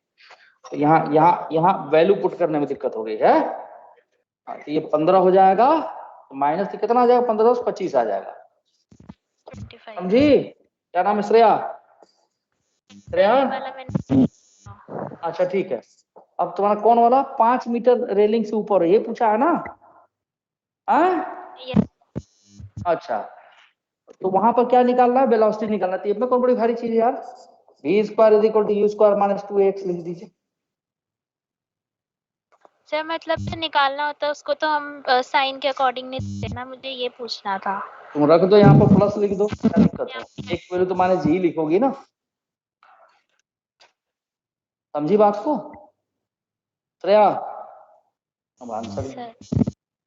तो यहाँ वैल्यू पुट करने में दिक्कत हो गई है। हाँ, तो ये 15 हो जाएगा, तो माइनस कितना आ जाएगा, 15 से 25 आ जाएगा, समझी? क्या नाम है, श्रेया? श्रेया, अच्छा ठीक है। अब तुम्हारा कौन वाला 5 मीटर रेलिंग से ऊपर है, ये पूछा है ना? अच्छा, तो वहां पर क्या निकालना है, वेलोसिटी निकालना है। इसमें कौन बड़ी भारी चीज है यार, v square is equal to u square minus 2x लिख दीजिए। सर मतलब तो निकालना होता है उसको तो हम साइन के अकॉर्डिंग नहीं देते ना, मुझे ये पूछना था। तुम रख दो यहाँ पर प्लस लिख दो, क्या दिक्कत है, एक वैल्यू तो माइनस जी लिखोगी ना, समझी बात को श्रेया? अब आंसर,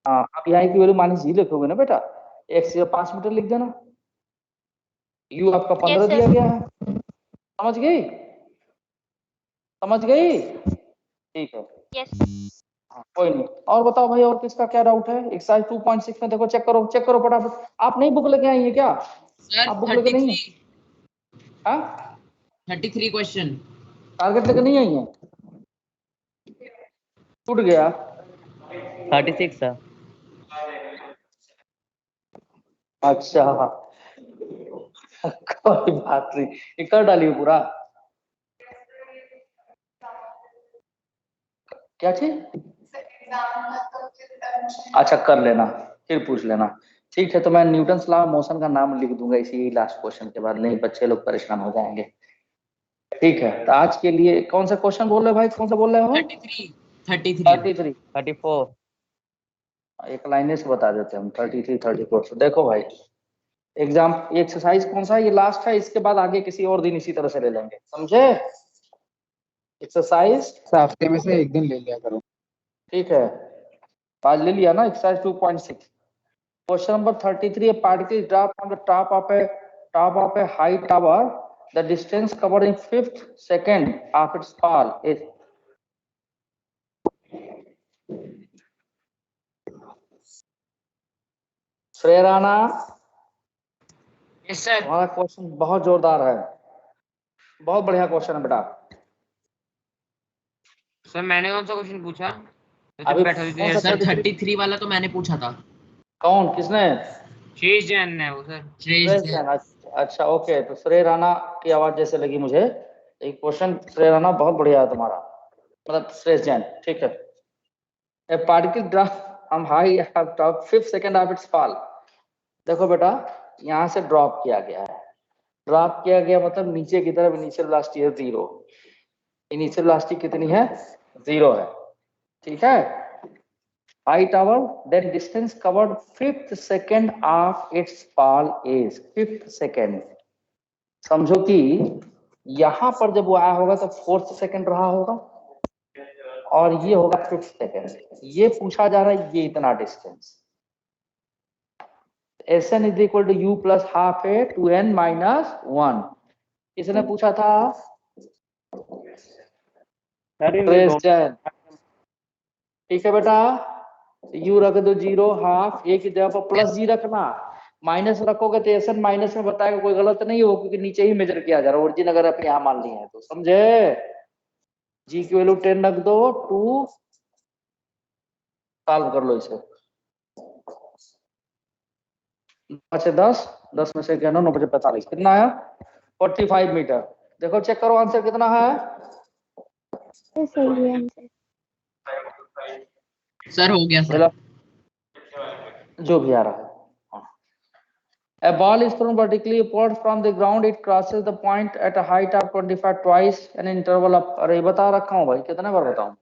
हाँ अब यहाँ की वैल्यू माइनस जी लिखोगे ना बेटा, x से 5 मीटर लिख देना, u आपका 15 दिया गया है, समझ गई? समझ गई? ठीक है, हाँ कोई नहीं। और बताओ भाई, और किसका क्या डाउट है? एक्सरसाइज 2.6 में देखो, चेक करो फटाफट। आप नहीं बुक लेके आई है क्या? सर आप बुक लेके नहीं है? हाँ 33 क्वेश्चन टारगेट लेके नहीं आई है, टूट गया 36 सर। अच्छा कोई बात नहीं, ये कर डालिए पूरा। क्या चीज? अच्छा कर लेना, फिर पूछ लेना, ठीक है। तो मैं न्यूटन्स लॉ ऑफ मोशन का नाम लिख दूंगा इसी लास्ट क्वेश्चन के बाद, नहीं बच्चे लोग परेशान हो जाएंगे। ठीक है, तो आज के लिए कौन सा क्वेश्चन बोल रहे हो भाई, कौन सा बोल रहे हो? 33 34 एक लाइने से बता देते हैं हम, 33 34। तो देखो भाई, एग्जाम एक्सरसाइज कौन सा है, ये लास्ट है, इसके बाद आगे किसी और दिन इसी तरह से ले लेंगे, समझे? एक्सरसाइज हफ्ते में से एक दिन ले लिया करो। ठीक है, आज ले लिया ना exercise 2.6। Question number 33, a particle drop on the top of a high tower, the distance covered in 5th second of its fall is Shrey Rana. Yes sir. हमारा क्वेश्चन बहुत जोरदार है, बहुत बढ़िया क्वेश्चन है बेटा। सर मैंने कौन सा क्वेश्चन पूछा? अभी बैठा हुई थी सर 33 वाला तो मैंने पूछा था। कौन, किसने? श्रेयस जैन है वो सर। श्रेयस जैन। अच्छा ओके, तो श्रेय राणा की आवाज जैसे लगी मुझे। एक क्वेश्चन श्रेय राणा बहुत बढ़िया है तुम्हारा, मतलब श्रेयस जैन। ठीक है, ए पार्टिकल ड्रॉप हम high top 5th second of its fall. देखो बेटा, यहाँ से ड्रॉप किया गया है, ड्रॉप किया गया मतलब नीचे की तरफ इनिशियल वेलोसिटी है 0। इनिशियल वेलोसिटी कितनी है? 0 है। ठीक है, high tower, then distance covered 5th second of its fall is 5th second. समझो कि यहां पर जब वो आया होगा तो 4th सेकंड रहा होगा और ये होगा 5th सेकंड। ये पूछा जा रहा है ये इतना distance. Sn is equal to u plus half a 2n minus 1। किसने पूछा था? ठीक है बेटा, u रख दो 0, हाफ ए की जगह पर प्लस जी रखना, माइनस रखोगे तो Sn माइनस में बताएगा, कोई गलत नहीं हो क्योंकि नीचे ही मेजर किया जा रहा है। ओरिजिन अगर आप यहाँ मान लिए हैं तो समझे। जी की वैल्यू 10 रख दो, 2 सॉल्व कर लो इसे। 5 से 10, 10 में से 9, 9 बजे 45, कितना आया? 45 मीटर। देखो चेक करो आंसर कितना है। सही है आंसर। सर हो गया सर। जो भी आ रहा है। A ball is thrown vertically upward from the ground. It crosses the point at a height of 25 twice an interval of। अरे बता रखा हूँ भाई, कितने बार बताऊं?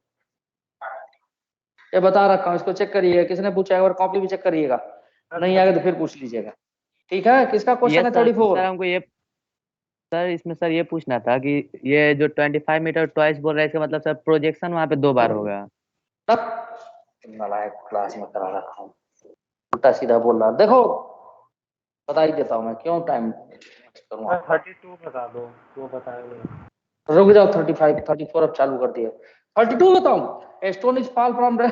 ये बता रखा हूँ, इसको चेक करिएगा। किसने पूछा है? और कॉपी भी चेक करिएगा, नहीं आएगा तो फिर पूछ लीजिएगा। ठीक है, किसका क्वेश्चन है? 34। सर हमको ये सर इसमें सर ये पूछना था कि ये जो 25 मीटर ट्वाइस बोल रहे हैं, इसका मतलब सर प्रोजेक्शन वहाँ पे 2 बार होगा। तब नालायक क्लास में करा रखा हूँ, उल्टा सीधा बोल रहा। देखो बता ही देता हूँ मैं, क्यों टाइम करूँगा। 32 बता दो, वो बताएंगे। रुक जाओ, 35, 34 अब चालू कर दिए। 32 बताऊं। A stone is fall from the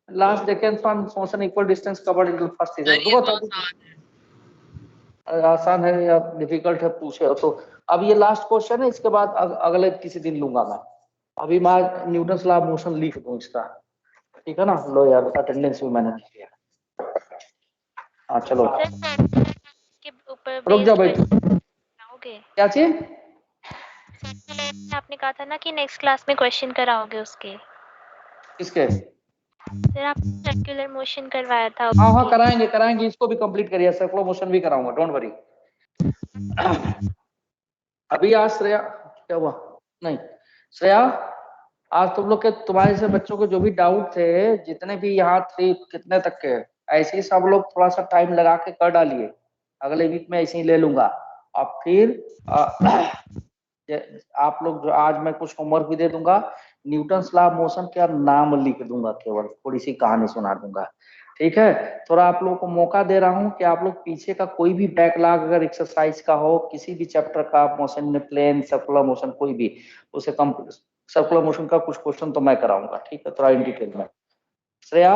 last second from motion equal distance covered in first season. आसान है या डिफिकल्ट है पूछे तो। अब ये लास्ट क्वेश्चन है, इसके बाद अगले किसी दिन लूंगा मैं। अभी मैं न्यूटन लॉ ऑफ मोशन लिख दूं इसका, ठीक है ना। लो यार, अटेंडेंस भी मैंने किया। हाँ चलो, रुक जाओ भाई। क्या चीज? आपने कहा था ना कि नेक्स्ट क्लास में क्वेश्चन कराओगे उसके। किसके? सर आप सर्कुलर मोशन करवाया था। हाँ हाँ कराएंगे कराएंगे, इसको भी कंप्लीट करिए, सर्कुलर मोशन भी कराऊंगा, डोंट वरी। अभी आज श्रेया क्या हुआ? नहीं श्रेया, आज तुम लोग के तुम्हारे से बच्चों को जो भी डाउट थे, जितने भी यहाँ थे कितने तक के, ऐसे ही सब लोग थोड़ा सा टाइम लगा के कर डालिए। अगले वीक में ऐसे ही ले लूंगा। और फिर आप लोग जो आज मैं कुछ होमवर्क भी दे दूंगा, न्यूटन लॉ ऑफ मोशन का नाम लिख दूंगा, केवल थोड़ी सी कहानी सुना दूंगा। ठीक है, थोड़ा आप लोगों को मौका दे रहा हूँ कि आप लोग पीछे का कोई भी बैकलॉग अगर एक्सरसाइज का हो, किसी भी चैप्टर का, मोशन में प्लेन, सर्कुलर मोशन, कोई भी, उसे कम सर्कुलर मोशन का कुछ क्वेश्चन तो मैं कराऊंगा। ठीक है, थोड़ा इन डिटेल में। श्रेया,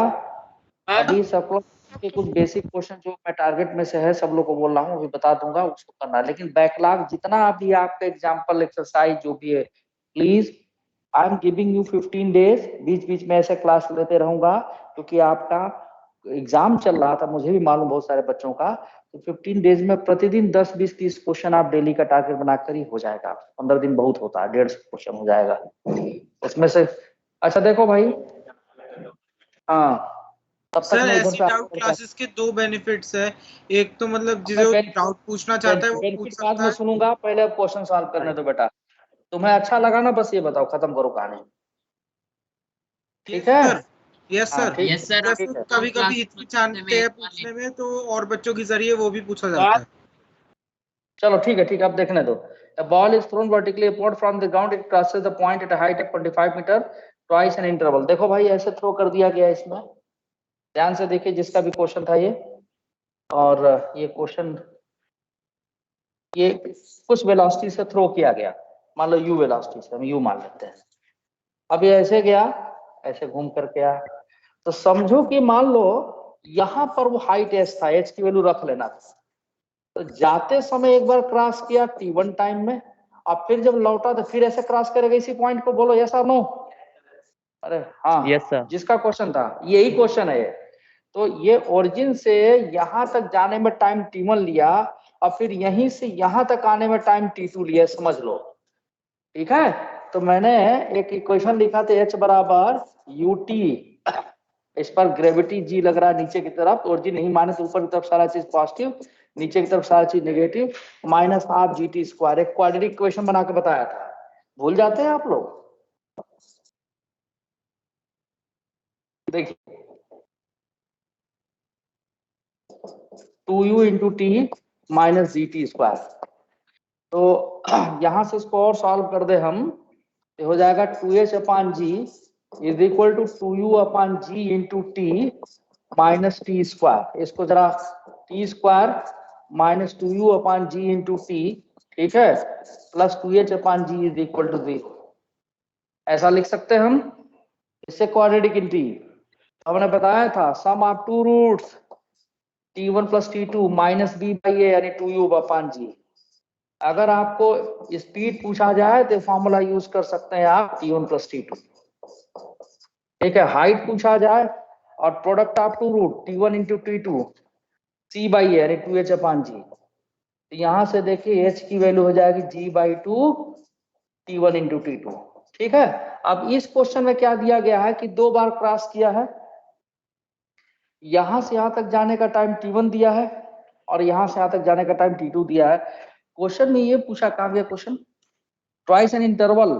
अभी सर्कुलर के कुछ बेसिक क्वेश्चन जो मैं टारगेट में से है सब लोग को बोल रहा हूँ, अभी बता दूंगा, उसको करना। लेकिन बैकलॉग जितना अभी आपका एग्जाम्पल एक्सरसाइज जो भी है, please I am giving you 15 days. बीच बीच में ऐसे क्लास लेते रहूंगा क्योंकि आपका एग्जाम चल रहा था, मुझे भी मालूम बहुत सारे बच्चों का। तो 15 डेज में प्रतिदिन 10, 20, 30 क्वेश्चन आप डेली का टारगेट बनाकर ही हो जाएगा। 15 दिन बहुत होता है, 150 क्वेश्चन हो जाएगा उसमें से। अच्छा देखो भाई, हाँ तब सर तक मैं ऐसी डाउट क्लासेस के 2 बेनिफिट्स है। एक तो मतलब जो डाउट पूछना चाहता है वो पूछ सकता है। बाद में सुनूंगा, पहले क्वेश्चन सॉल्व करने दो बेटा। तुम्हें अच्छा लगा ना, बस ये बताओ, खत्म करो कहानी। ठीक है? Yes sir. Yes sir. कभी कभी हिचकिचाते हैं पूछने में, तो और बच्चों के जरिए वो भी पूछा जाता है। चलो ठीक है अब देखने दो। A ball is thrown vertically upward from the ground. It crosses the point at a height of 25 metre twice an interval. देखो भाई ऐसे थ्रो कर दिया गया इसमें, ध्यान से देखिए जिसका भी क्वेश्चन था ये। और ये क्वेश्चन ये कुछ वेलोसिटी से थ्रो किया गया, मान लो u वेलोसिटी से, हम u मान लेते हैं। अब ये ऐसे गया, ऐसे घूम करके आया, तो समझो कि मान लो यहाँ पर वो हाइट h था, h की वैल्यू रख लेना था। तो जाते समय एक बार क्रॉस किया t1 टाइम में, और फिर जब लौटा तो फिर ऐसे क्रॉस करेगा इसी पॉइंट को। बोलो यस और नो? अरे हाँ, यस सर। जिसका क्वेश्चन था यही क्वेश्चन है ये। तो ये ओरिजिन से यहाँ तक जाने में टाइम t1 लिया, और फिर यहीं से यहाँ तक आने में टाइम t2 लिया, समझ लो। ठीक है, तो मैंने एक इक्वेशन लिखा था h बराबर ut, इस पर ग्रेविटी g लग रहा है नीचे की तरफ, ओरिजिन नहीं माने तो ऊपर की तरफ सारा चीज पॉजिटिव, नीचे की तरफ सारा चीज negative, minus half gt square. एक क्वाड्रेटिक इक्वेशन बना के बताया था, भूल जाते हैं आप लोग? देखिए 2u into t minus gt square. तो यहां से इसको और सॉल्व कर दे हम, तो हो जाएगा 2h upon g is equal to 2u upon g into t minus t square. इसको जरा t square minus 2u upon g into t, ठीक है, plus 2h upon g is equal to 0। ऐसा लिख सकते हैं हम, इससे क्वाड्रेटिक इंटी। हमने बताया था sum of two roots t1 plus t2 minus b by a यानी 2u अपान जी। अगर आपको स्पीड पूछा जाए तो फॉर्मूला यूज कर सकते हैं आप t1 प्लस t2। ठीक है, हाइट पूछा जाए और product of two root t1 into t2 c by a यानी 2h अपान जी। तो यहां से देखिए h की वैल्यू हो जाएगी g by 2 t1 into t2। ठीक है, अब इस क्वेश्चन में क्या दिया गया है कि 2 बार क्रॉस किया है, यहां से यहां तक जाने का टाइम t1 दिया है और यहां से यहां तक जाने का टाइम t2 दिया है। क्वेश्चन में ये पूछा, कहां गया क्वेश्चन, ट्वाइस एन इंटरवल,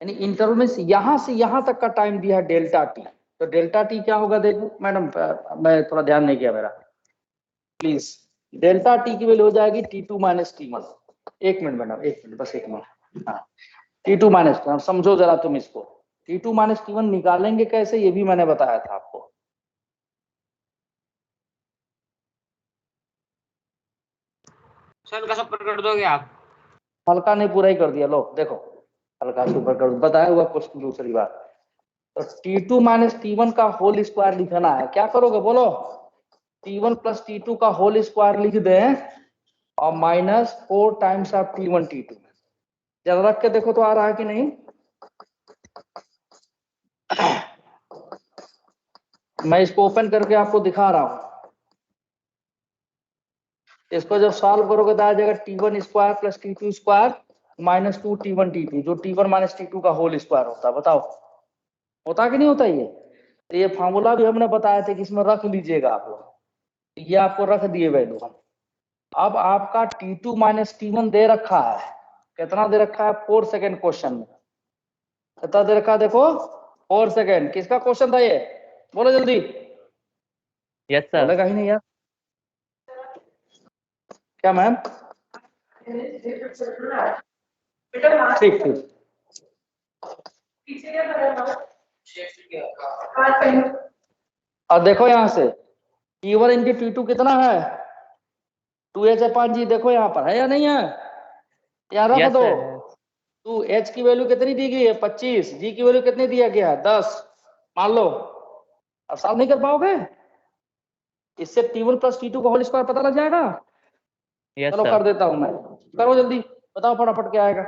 यानी इंटरवल में यहां से यहां तक का टाइम दिया है डेल्टा टी। तो डेल्टा टी क्या होगा, देखो मैडम मैं थोड़ा ध्यान नहीं किया मेरा, प्लीज। डेल्टा टी की वैल्यू हो जाएगी t2 माइनस t1। एक मिनट मैडम, एक मिनट, बस एक मिनट। हाँ, t2 माइनस t1 समझो जरा तुम इसको, t2 माइनस t1 निकालेंगे कैसे ये भी मैंने बताया था आपको। सर का सब कर दोगे आप? हल्का नहीं, पूरा ही कर दिया, लो देखो हल्का से ऊपर कर बताया हुआ क्वेश्चन। दूसरी बात, तो t2 माइनस t1 का होल स्क्वायर लिखना है, क्या करोगे बोलो, t1 प्लस t2 का होल स्क्वायर लिख दें और minus 4 times of t1 t2। जरा रख के देखो तो आ रहा है कि नहीं। मैं इसको ओपन करके आपको दिखा रहा हूं। इसको जब सॉल्व करोगे तो आ जाएगा t1 square plus t2 square minus 2 t1 t2, जो t1 माइनस t2 का होल स्क्वायर होता है। बताओ होता कि नहीं होता ये? तो ये फार्मूला भी हमने बताया था कि इसमें रख लीजिएगा आप लोग, ये आपको रख दिए वैल्यू हम। अब आपका t2 माइनस t1 दे रखा है, कितना दे रखा है, 4 सेकेंड क्वेश्चन में कितना दे रखा है, देखो 4 सेकेंड। किसका क्वेश्चन था ये, बोलो जल्दी। Yes sir. बोलेगा ही नहीं यार, क्या मैम? ठीक ठीक, और देखो यहां से t1 इंटू t2 कितना है, 2h अपान जी। देखो यहाँ पर है या नहीं है, यहाँ रख दो। तो h की वैल्यू कितनी दी गई है, 25, g की वैल्यू कितनी दिया गया है, 10 मान लो। अब सॉल्व नहीं कर पाओगे, इससे t1 प्लस t2 का होल स्क्वायर पता लग जाएगा। चलो कर देता हूं मैं, करो जल्दी, बताओ फटाफट क्या आएगा।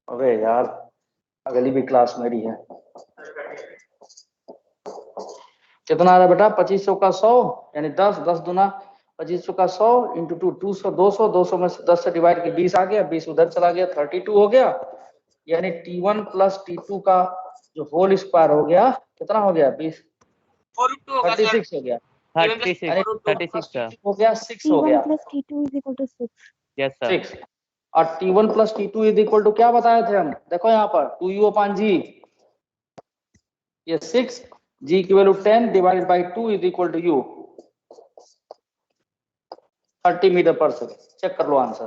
अबे यार अगली भी क्लास मेरी है। कितना आ रहा है बेटा, 2500 का 100 यानी 10, 10 दूना 2500 का 100 इंटू 2 200, 200 200 में 10 से डिवाइड के 20 आ गया, 20 उधर चला गया, 32 हो गया। यानी t1 प्लस t2 का जो होल स्क्वायर हो गया, कितना हो गया, 20 36 हो गया, 36 हो गया 6 हो गया, यस सर। 6। और t1 plus t2 is equal to क्या बताए थे हम, देखो यहाँ पर 2u अपान जी। ये 6, g की value 10 divided by 2 is equal to u 30 metre पर सेकेंड। चेक कर लो आंसर।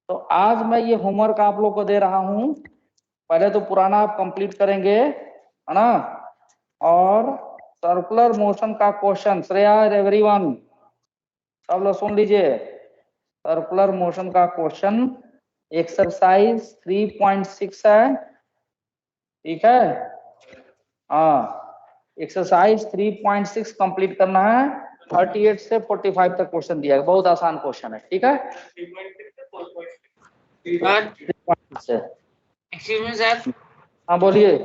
तो आज मैं ये होमवर्क आप लोग को दे रहा हूं, पहले तो पुराना आप कंप्लीट करेंगे, है ना, और सर्कुलर मोशन का क्वेश्चन, श्रेया एवरीवन सब लोग सुन लीजिए, सर्कुलर मोशन का क्वेश्चन एक्सरसाइज 3.6 है, ठीक है। हाँ, एक्सरसाइज 3.6 कंप्लीट करना है, 38 से 45 तक क्वेश्चन दिया है, बहुत आसान क्वेश्चन है, ठीक है। Excuse me sir. हाँ बोलिए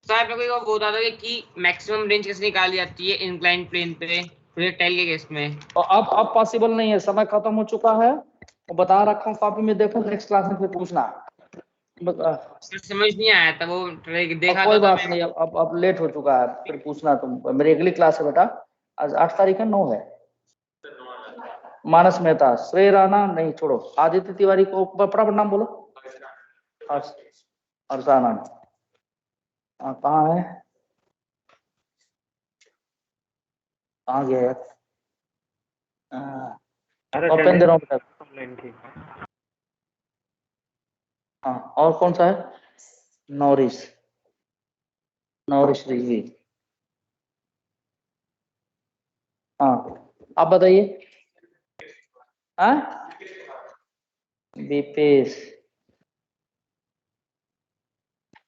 सर, मेरे को वो बता दो कि मैक्सिमम रेंज कैसे निकाली जाती है इंक्लाइन प्लेन पे प्रोजेक्टाइल के केस में। तो अब पॉसिबल नहीं है, समय खत्म हो चुका है, वो बता रखा हूँ कॉपी में, देखो नेक्स्ट क्लास में फिर पूछना। सर समझ नहीं आया था वो, देखा कोई था बात नहीं, अब लेट हो चुका है, फिर पूछना तुम। मेरी अगली क्लास है बेटा, आज 8 तारीख है, 9 है। मानस मेहता, श्रेय राणा नहीं, छोड़ो, आदित्य तिवारी को फटाफट नाम बोलो। हर्षानंद, कहाँ है, कहाँ गया यार, पेन दे रहा हूँ बेटा। हाँ, और कौन सा है, नौरिश, नौरिश रिजवी। हाँ, आप बताइए। हाँ, बीपेश,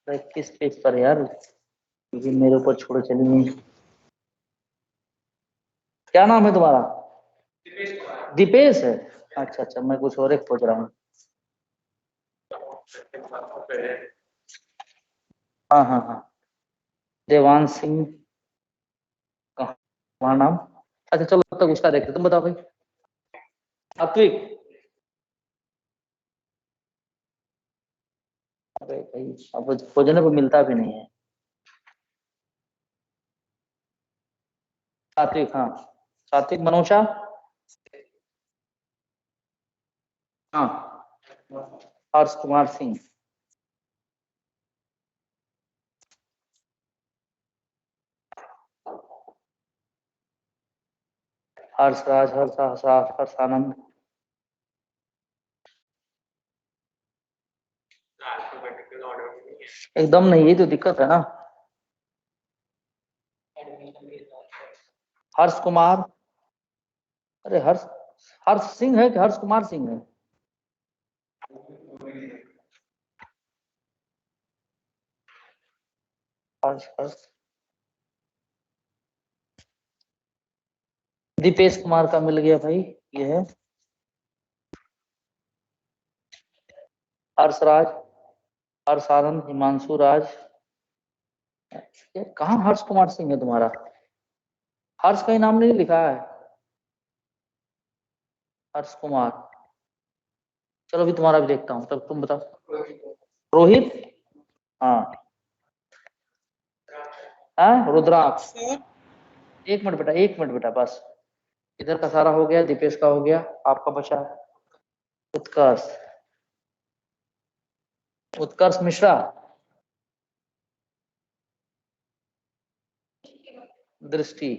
किस पेज पर यार, क्योंकि मेरे ऊपर छोड़ो चलिए। क्या नाम है तुम्हारा, दीपेश है, अच्छा अच्छा, मैं कुछ और एक खोज रहा हूँ। हाँ हाँ हाँ, देवान सिंह, कहाँ नाम, अच्छा चलो तब तक उसका देखते, तुम बताओ भाई। सात्विक, अरे भाई अब खोजने को मिलता भी नहीं है। सात्विक, हाँ सात्विक, मनोषा, हाँ, हर्ष कुमार सिंह, हर्षराज, हर्षानंद, एकदम नहीं, यही तो दिक्कत है ना। हर्ष कुमार, अरे हर्ष, हर्ष सिंह है कि हर्ष कुमार सिंह है, हर्ष हर्ष, दीपेश कुमार का मिल गया भाई, ये है हर्षराज, हर्षानंद, हिमांशु राज, ये कहाँ हर्ष कुमार सिंह है तुम्हारा, हर्ष का ही नाम नहीं लिखा है, हर्ष कुमार। चलो अभी तुम्हारा भी देखता हूँ, तब तुम बताओ। रोहित, हाँ, रुद्राक्ष, एक मिनट बेटा, एक मिनट बेटा, बस इधर का सारा हो गया, दीपेश का हो गया, आपका बचा उत्कर्ष, उत्कर्ष मिश्रा, दृष्टि,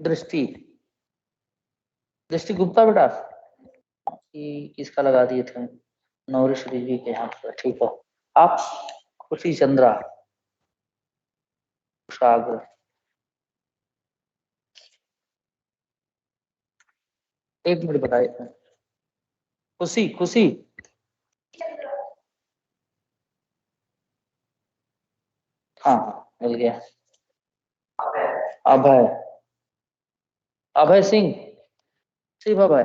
दृष्टि, दृष्टि गुप्ता बेटा, किसका लगा दिए थे, नौरिश रिजवी के यहाँ पर, ठीक है। आप खुशी चंद्रा, सागर, एक मिनट बताइए, खुशी खुशी, हाँ मिल गया, अभय, अभय सिंह, शिव अभय,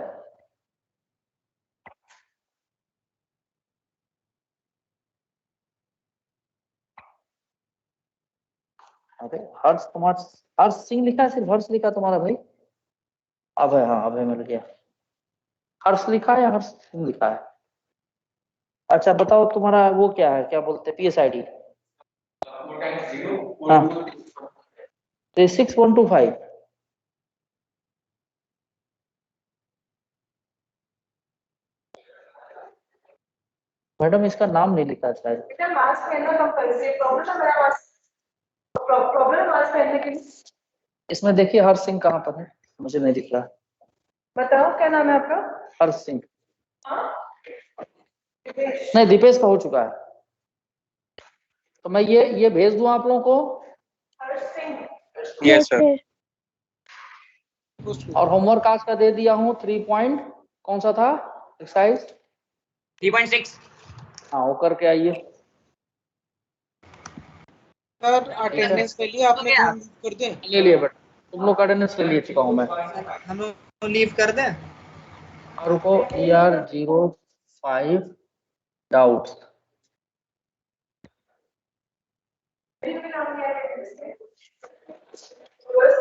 अरे हर्ष कुमार, हर्ष सिंह लिखा है, सिर्फ हर्ष लिखा तुम्हारा भाई, अभय, हाँ अभय मिल गया, हर्ष लिखा है या हर्ष सिंह लिखा है। अच्छा बताओ तुम्हारा वो क्या है, क्या बोलते हैं, PSID हाँ, 36125। मैडम इसका नाम नहीं लिखा शायद। इसमें देखिए हर्ष सिंह कहाँ पर है, मुझे नहीं दिख रहा। बताओ क्या नाम है आपका? हर्ष सिंह। नहीं, दीपेश का हो चुका है, तो मैं ये भेज दूं आप लोगों को। Yes sir. और होमवर्क आज का दे दिया हूँ 3 पॉइंट, कौन सा था एक्सरसाइज? 3.6। हाँ, वो करके आइए। सर अटेंडेंस के लिए आपने लीव कर दे? ले लिए बेटा, तुम लोग अटेंडेंस ले लिए चुका हूँ मैं। हम लोग लीव कर दें? और रुको, ER05 डाउट्स।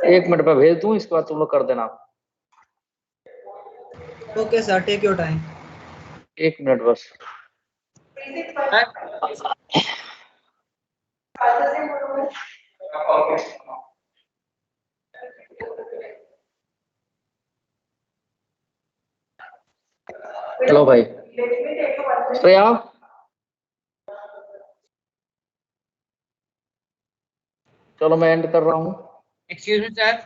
एक मिनट में भेज दूं, इसके बाद तुम लोग कर देना। Okay sir, take your time. 1 minute बस। हेलो भाई श्रेया, चलो मैं एंड कर रहा हूँ। Excuse me sir.